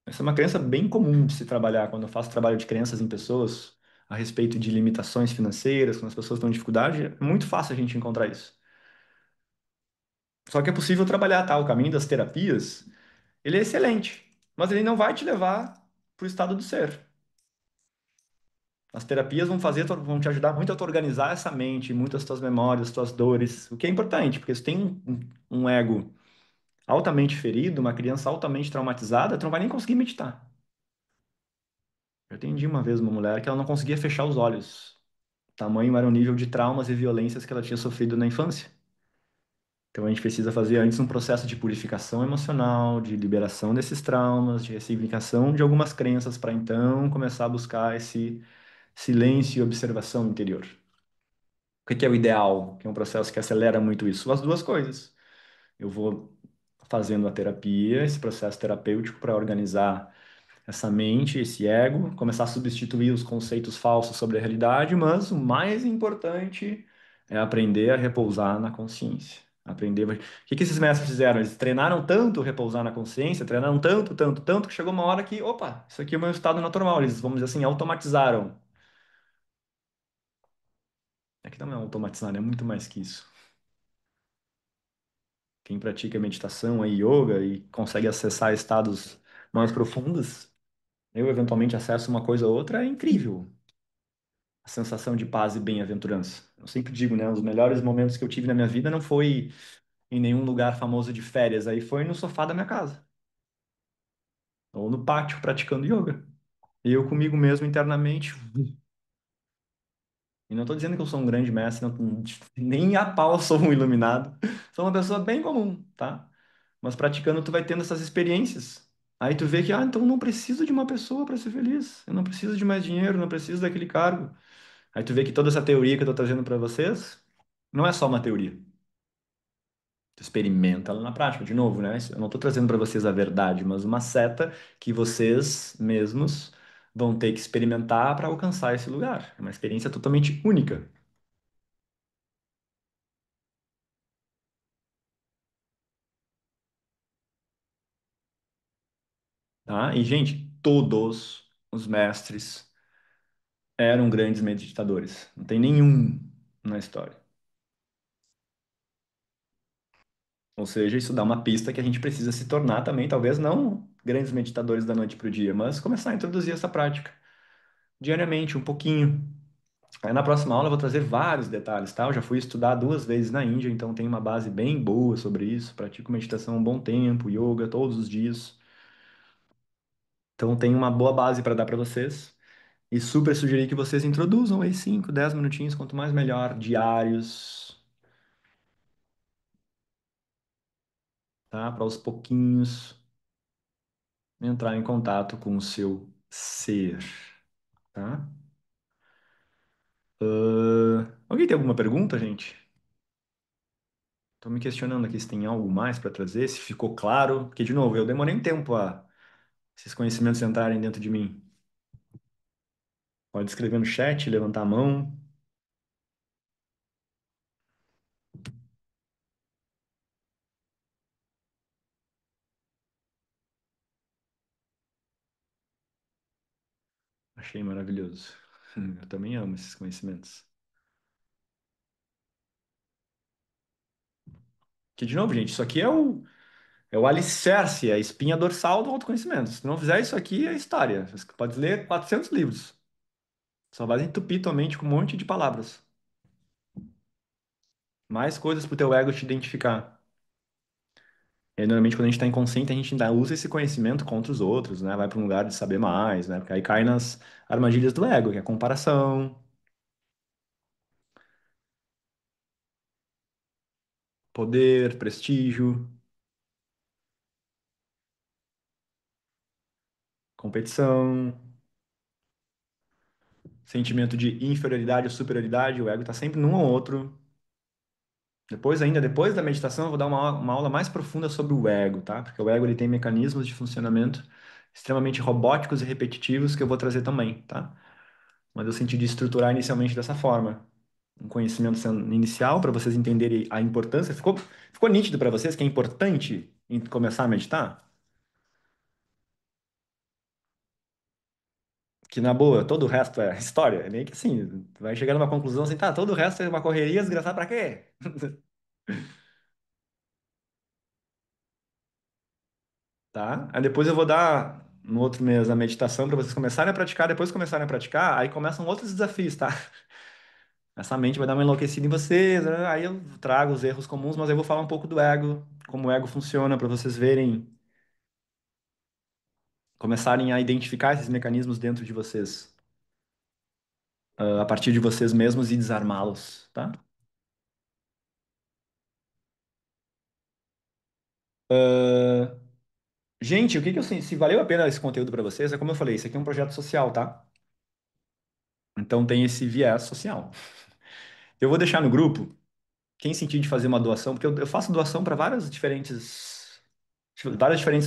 Essa é uma crença bem comum de se trabalhar quando eu faço trabalho de crenças em pessoas a respeito de limitações financeiras, quando as pessoas estão em dificuldade, é muito fácil a gente encontrar isso. Só que é possível trabalhar, tá? O caminho das terapias, ele é excelente, mas ele não vai te levar para o estado do ser. As terapias vão te ajudar muito a tu organizar essa mente, muitas tuas memórias, tuas dores, o que é importante, porque se tem um ego altamente ferido, uma criança altamente traumatizada, tu não vai nem conseguir meditar. Eu atendi uma vez uma mulher que ela não conseguia fechar os olhos. Tamanho era o nível de traumas e violências que ela tinha sofrido na infância. Então a gente precisa fazer antes um processo de purificação emocional, de liberação desses traumas, de ressignificação de algumas crenças, para então começar a buscar esse silêncio e observação interior. O que que é o ideal? Que é um processo que acelera muito isso? As duas coisas. Eu vou fazendo a terapia, esse processo terapêutico para organizar essa mente, esse ego, começar a substituir os conceitos falsos sobre a realidade, mas o mais importante é aprender a repousar na consciência. Aprender. O que que esses mestres fizeram? Eles treinaram tanto repousar na consciência, treinaram tanto, tanto, tanto, que chegou uma hora que, opa, isso aqui é o meu estado natural. Eles, vamos dizer assim, automatizaram. É que não é automatizar, é muito mais que isso. Quem pratica meditação, aí, yoga e consegue acessar estados mais profundos, eu eventualmente acesso uma coisa ou outra, é incrível. A sensação de paz e bem-aventurança. Eu sempre digo, né, os melhores momentos que eu tive na minha vida não foi em nenhum lugar famoso de férias, aí foi no sofá da minha casa, ou no pátio praticando yoga. E eu comigo mesmo internamente. E não estou dizendo que eu sou um grande mestre, não, nem a pau eu sou um iluminado. Sou uma pessoa bem comum, tá? Mas praticando tu vai tendo essas experiências. Aí tu vê que, ah, então eu não preciso de uma pessoa para ser feliz. Eu não preciso de mais dinheiro, não preciso daquele cargo. Aí tu vê que toda essa teoria que eu estou trazendo para vocês não é só uma teoria. Tu experimenta ela na prática, de novo, né? Eu não estou trazendo para vocês a verdade, mas uma seta que vocês mesmos vão ter que experimentar para alcançar esse lugar. É uma experiência totalmente única, tá? E, gente, todos os mestres eram grandes meditadores. Não tem nenhum na história. Ou seja, isso dá uma pista que a gente precisa se tornar também, talvez não grandes meditadores da noite para o dia, mas começar a introduzir essa prática diariamente, um pouquinho. Aí na próxima aula eu vou trazer vários detalhes, tá? Eu já fui estudar 2 vezes na Índia, então tenho uma base bem boa sobre isso. Pratico meditação há um bom tempo, yoga todos os dias. Então tenho uma boa base para dar para vocês. E super sugerir que vocês introduzam aí 5, 10 minutinhos, quanto mais melhor, diários, tá? Para aos pouquinhos entrar em contato com o seu ser, tá? Alguém tem alguma pergunta, gente? Estou me questionando aqui se tem algo mais para trazer, se ficou claro, porque, de novo, eu demorei um tempo a esses conhecimentos entrarem dentro de mim. Pode escrever no chat, levantar a mão. Achei maravilhoso. Eu também amo esses conhecimentos. Que, de novo, gente, isso aqui é o alicerce, é a espinha dorsal do autoconhecimento. Se tu não fizer isso aqui, é história. Você pode ler 400 livros. Só vai entupir tua mente com um monte de palavras. Mais coisas pro teu ego te identificar. E aí, normalmente, quando a gente está inconsciente, a gente ainda usa esse conhecimento contra os outros, né? Vai para um lugar de saber mais, né? Porque aí cai nas armadilhas do ego, que é comparação, poder, prestígio, competição, sentimento de inferioridade ou superioridade. O ego está sempre num ou outro. Depois, ainda depois da meditação, eu vou dar uma aula mais profunda sobre o ego, tá? Porque o ego ele tem mecanismos de funcionamento extremamente robóticos e repetitivos que eu vou trazer também, tá? Mas eu senti de estruturar inicialmente dessa forma. Um conhecimento inicial para vocês entenderem a importância. Ficou nítido para vocês que é importante começar a meditar? Que na boa, todo o resto é história. É meio que assim, tu vai chegar numa conclusão assim, tá, todo o resto é uma correria desgraçada pra quê? Tá? Aí depois eu vou dar no outro mês a meditação para vocês começarem a praticar, depois começarem a praticar, aí começam outros desafios, tá? Essa mente vai dar uma enlouquecida em vocês, né? Aí eu trago os erros comuns, mas eu vou falar um pouco do ego, como o ego funciona, para vocês verem, começarem a identificar esses mecanismos dentro de vocês, a partir de vocês mesmos e desarmá-los, tá? Gente, o que que eu se valeu a pena esse conteúdo para vocês, é como eu falei, isso aqui é um projeto social, tá? Então tem esse viés social. Eu vou deixar no grupo, quem sentir de fazer uma doação, porque eu faço doação para vários diferentes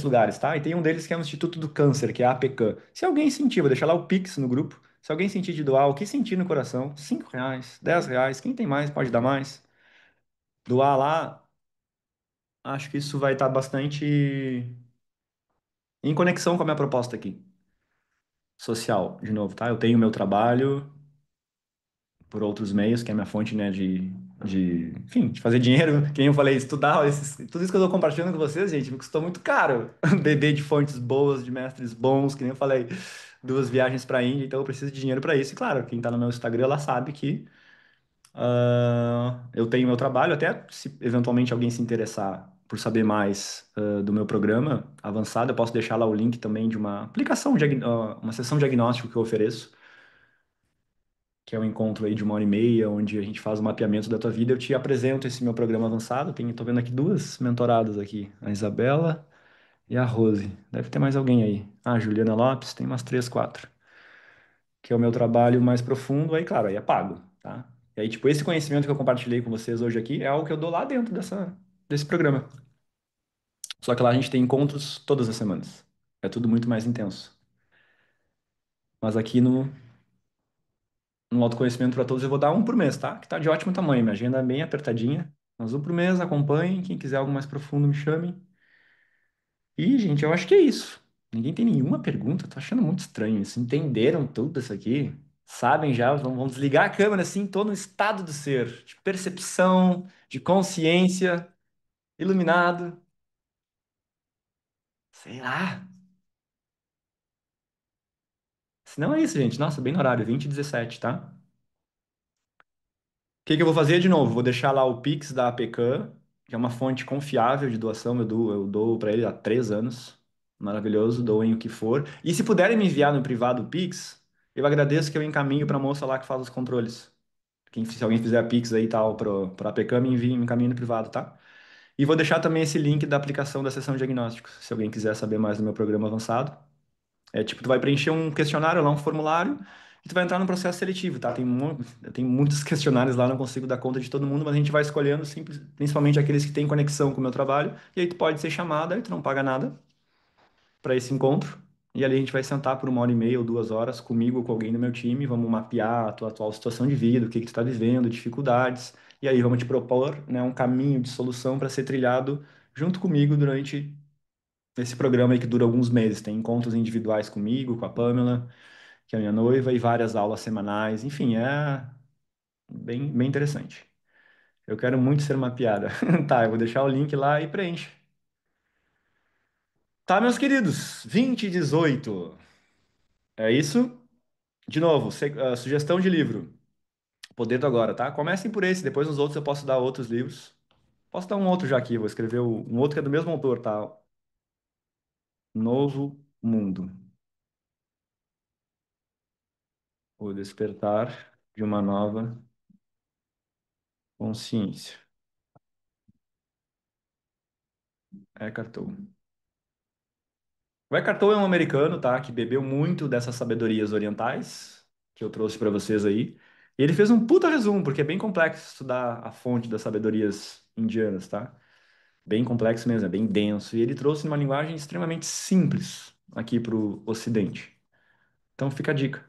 lugares, tá? E tem um deles que é o Instituto do Câncer, que é a APCAM. Se alguém sentir, vou deixar lá o Pix no grupo. Se alguém sentir de doar, o que sentir no coração, R$ 5, R$ 10, quem tem mais pode dar mais. Doar lá, acho que isso vai estar bastante em conexão com a minha proposta aqui, social, de novo, tá? Eu tenho meu trabalho por outros meios, que é a minha fonte, né, enfim, de fazer dinheiro. Quem eu falei, estudar, tudo isso que eu tô compartilhando com vocês, gente, me custou muito caro. Beber de fontes boas, de mestres bons, que nem eu falei, 2 viagens para a Índia, então eu preciso de dinheiro para isso. E claro, quem tá no meu Instagram, lá sabe que eu tenho meu trabalho, até se eventualmente alguém se interessar por saber mais do meu programa avançado, eu posso deixar lá o link também de uma aplicação, uma sessão diagnóstico que eu ofereço, que é um encontro aí de 1 hora e meia, onde a gente faz o mapeamento da tua vida. Eu te apresento esse meu programa avançado. Tô vendo aqui duas mentoradas aqui, a Isabela e a Rose. Deve ter mais alguém aí. Ah, a Juliana Lopes, tem umas três, quatro. Que é o meu trabalho mais profundo, aí, claro, aí é pago, tá? E aí, tipo, esse conhecimento que eu compartilhei com vocês hoje aqui é algo que eu dou lá dentro desse programa. Só que lá a gente tem encontros todas as semanas. É tudo muito mais intenso. Mas aqui no autoconhecimento para todos, eu vou dar um por mês, tá? Que tá de ótimo tamanho. Minha agenda é bem apertadinha. Mas um por mês, acompanhem. Quem quiser algo mais profundo, me chame. E, gente, eu acho que é isso. Ninguém tem nenhuma pergunta. Tô achando muito estranho isso. Entenderam tudo isso aqui? Sabem já? Vamos desligar a câmera assim. Tô no estado do ser, de percepção, de consciência, iluminado. Sei lá. Se não é isso, gente. Nossa, bem no horário, 20h17, tá? Que eu vou fazer de novo? Vou deixar lá o Pix da APCAM, que é uma fonte confiável de doação. Eu dou para ele há 3 anos. Maravilhoso, doem o que for. E se puderem me enviar no privado o Pix, eu agradeço que eu encaminho para a moça lá que faz os controles. Se alguém fizer Pix aí e tal para a APCAM, me envie, me encaminhe no privado, tá? E vou deixar também esse link da aplicação da sessão de diagnósticos, se alguém quiser saber mais do meu programa avançado. É tipo, tu vai preencher um questionário lá, um formulário, e tu vai entrar no processo seletivo, tá? Tem muitos questionários lá, não consigo dar conta de todo mundo, mas a gente vai escolhendo principalmente aqueles que têm conexão com o meu trabalho, e aí tu pode ser chamada, aí tu não paga nada para esse encontro, e ali a gente vai sentar por 1 hora e meia ou 2 horas comigo ou com alguém do meu time, vamos mapear a tua atual situação de vida, o que que tu tá vivendo, dificuldades, e aí vamos te propor, né, um caminho de solução para ser trilhado junto comigo durante esse programa aí que dura alguns meses. Tem encontros individuais comigo, com a Pamela, que é a minha noiva, e várias aulas semanais. Enfim, é bem interessante. Eu quero muito ser mapeada. Tá, eu vou deixar o link lá e preenche. Tá, meus queridos, 2018. É isso? De novo, sugestão de livro. Poder do Agora, tá? Comecem por esse, depois nos outros eu posso dar outros livros. Posso dar um outro já aqui, vou escrever um outro que é do mesmo autor, tá? Novo Mundo. O Despertar de uma Nova Consciência. Eckhart Tolle. O Eckhart Tolle é um americano, tá? Que bebeu muito dessas sabedorias orientais que eu trouxe para vocês aí. E ele fez um puta resumo, porque é bem complexo estudar a fonte das sabedorias indianas, tá? Bem complexo mesmo, é bem denso. E ele trouxe uma linguagem extremamente simples aqui para o Ocidente. Então fica a dica.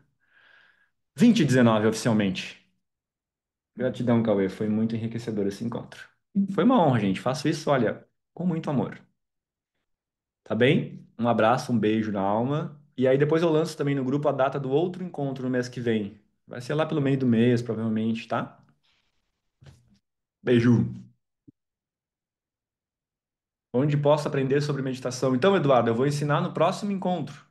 2019 oficialmente. Gratidão, Cauê. Foi muito enriquecedor esse encontro. Foi uma honra, gente. Faço isso, olha, com muito amor. Tá bem? Um abraço, um beijo na alma. E aí depois eu lanço também no grupo a data do outro encontro no mês que vem. Vai ser lá pelo meio do mês, provavelmente, tá? Beijo. Onde posso aprender sobre meditação? Então, Eduardo, eu vou ensinar no próximo encontro.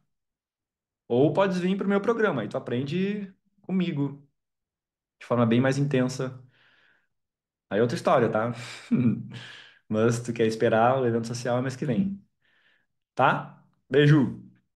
Ou podes vir para o meu programa, aí tu aprende comigo, de forma bem mais intensa. Aí é outra história, tá? Mas se tu quer esperar o evento social é mês que vem, tá? Beijo!